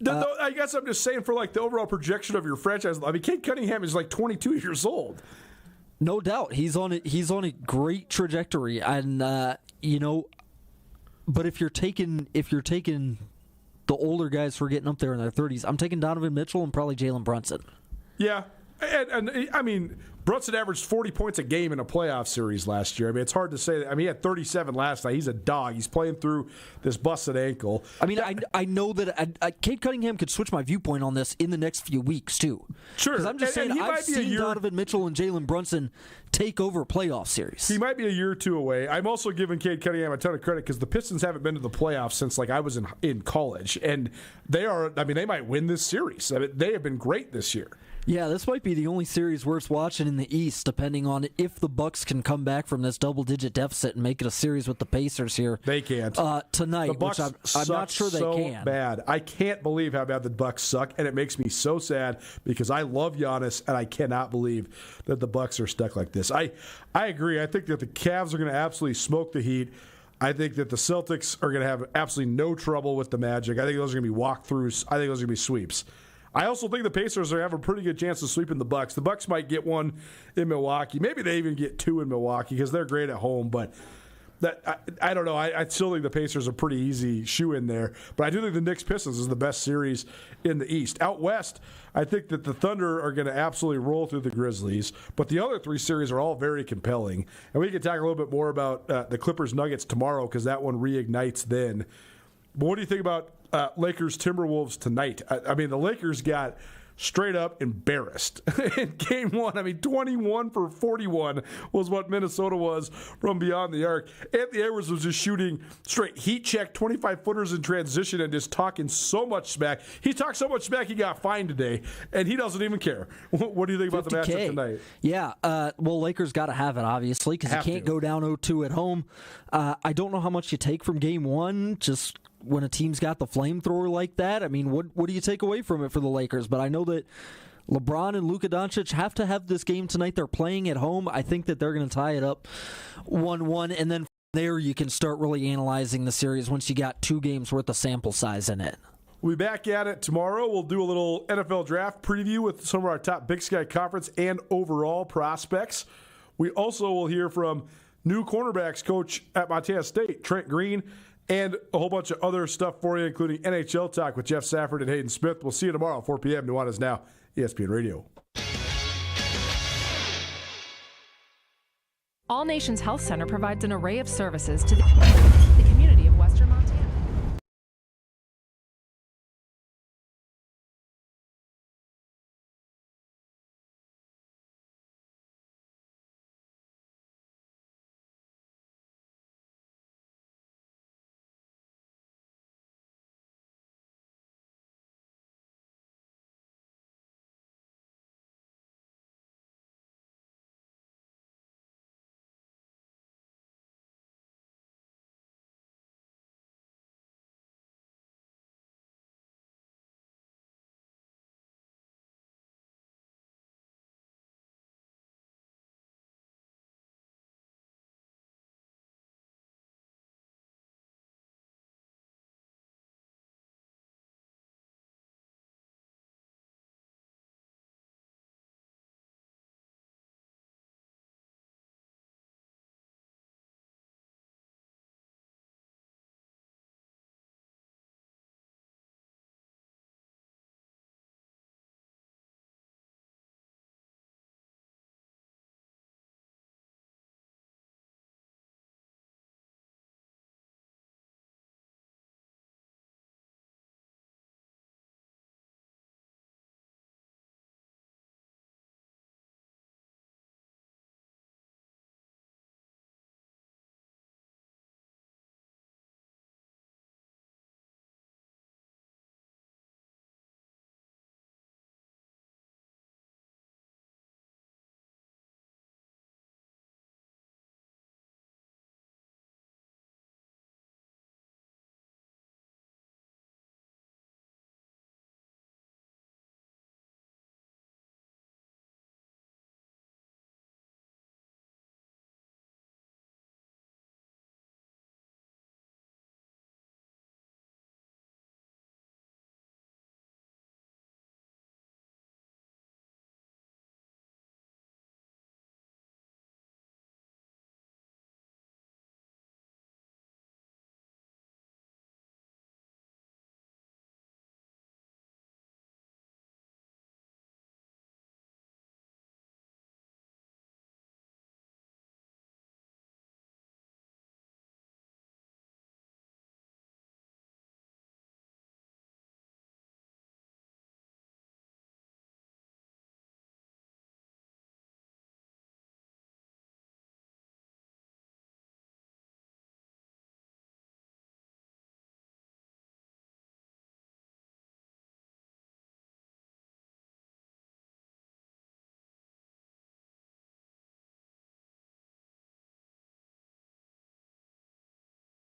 I guess I'm just saying for like the overall projection of your franchise. I mean, Cade Cunningham is like 22 years old. No doubt, he's on a great trajectory, and but if you're taking the older guys who are getting up there in their 30s, I'm taking Donovan Mitchell and probably Jalen Brunson. Yeah, and I mean, Brunson averaged 40 points a game in a playoff series last year. I mean, it's hard to say that. I mean, he had 37 last night. He's a dog. He's playing through this busted ankle. I mean, I know that Cade Cunningham could switch my viewpoint on this in the next few weeks, too. Sure. Because I'm just saying, I've seen Donovan Mitchell and Jalen Brunson take over a playoff series. He might be a year or two away. I'm also giving Cade Cunningham a ton of credit because the Pistons haven't been to the playoffs since I was in college. And they might win this series. I mean, they have been great this year. Yeah, this might be the only series worth watching in the East, depending on if the Bucks can come back from this double-digit deficit and make it a series with the Pacers here. They can't tonight. The Bucks which I'm not sure they can. Bad. I can't believe how bad the Bucks suck, and it makes me so sad because I love Giannis, and I cannot believe that the Bucks are stuck like this. I agree. I think that the Cavs are going to absolutely smoke the Heat. I think that the Celtics are going to have absolutely no trouble with the Magic. I think those are going to be walkthroughs. I think those are going to be sweeps. I also think the Pacers are have a pretty good chance of sweeping the Bucks. The Bucks might get one in Milwaukee. Maybe they even get two in Milwaukee because they're great at home. But I don't know. I still think the Pacers are pretty easy shoe in there. But I do think the Knicks-Pistons is the best series in the East. Out West, I think that the Thunder are going to absolutely roll through the Grizzlies. But the other three series are all very compelling. And we can talk a little bit more about the Clippers-Nuggets tomorrow because that one reignites then. But what do you think about Lakers Timberwolves tonight? I mean, the Lakers got straight up embarrassed. In game one, 21 for 41 was what Minnesota was from beyond the arc. Anthony Edwards was just shooting straight heat check 25-footers in transition and just talking so much smack. He talked so much smack he got fined today, and he doesn't even care. What do you think about the matchup tonight? Yeah, well, Lakers got to have it, obviously, because you can't go down 0-2 at home. I don't know how much you take from game one, just when a team's got the flamethrower like that. What do you take away from it for the Lakers? But I know that LeBron and Luka Doncic have to have this game tonight. They're playing at home. I think that they're going to tie it up 1-1, and then from there you can start really analyzing the series once you got 2 games worth of sample size in it. We'll be back at it tomorrow. We'll do a little NFL draft preview with some of our top Big Sky Conference and overall prospects. We also will hear from new cornerbacks coach at Montana State, Trent Green, and a whole bunch of other stuff for you, including NHL talk with Jeff Safford and Hayden Smith. We'll see you tomorrow at 4 p.m. Nuanez Now, ESPN Radio. All Nations Health Center provides an array of services to the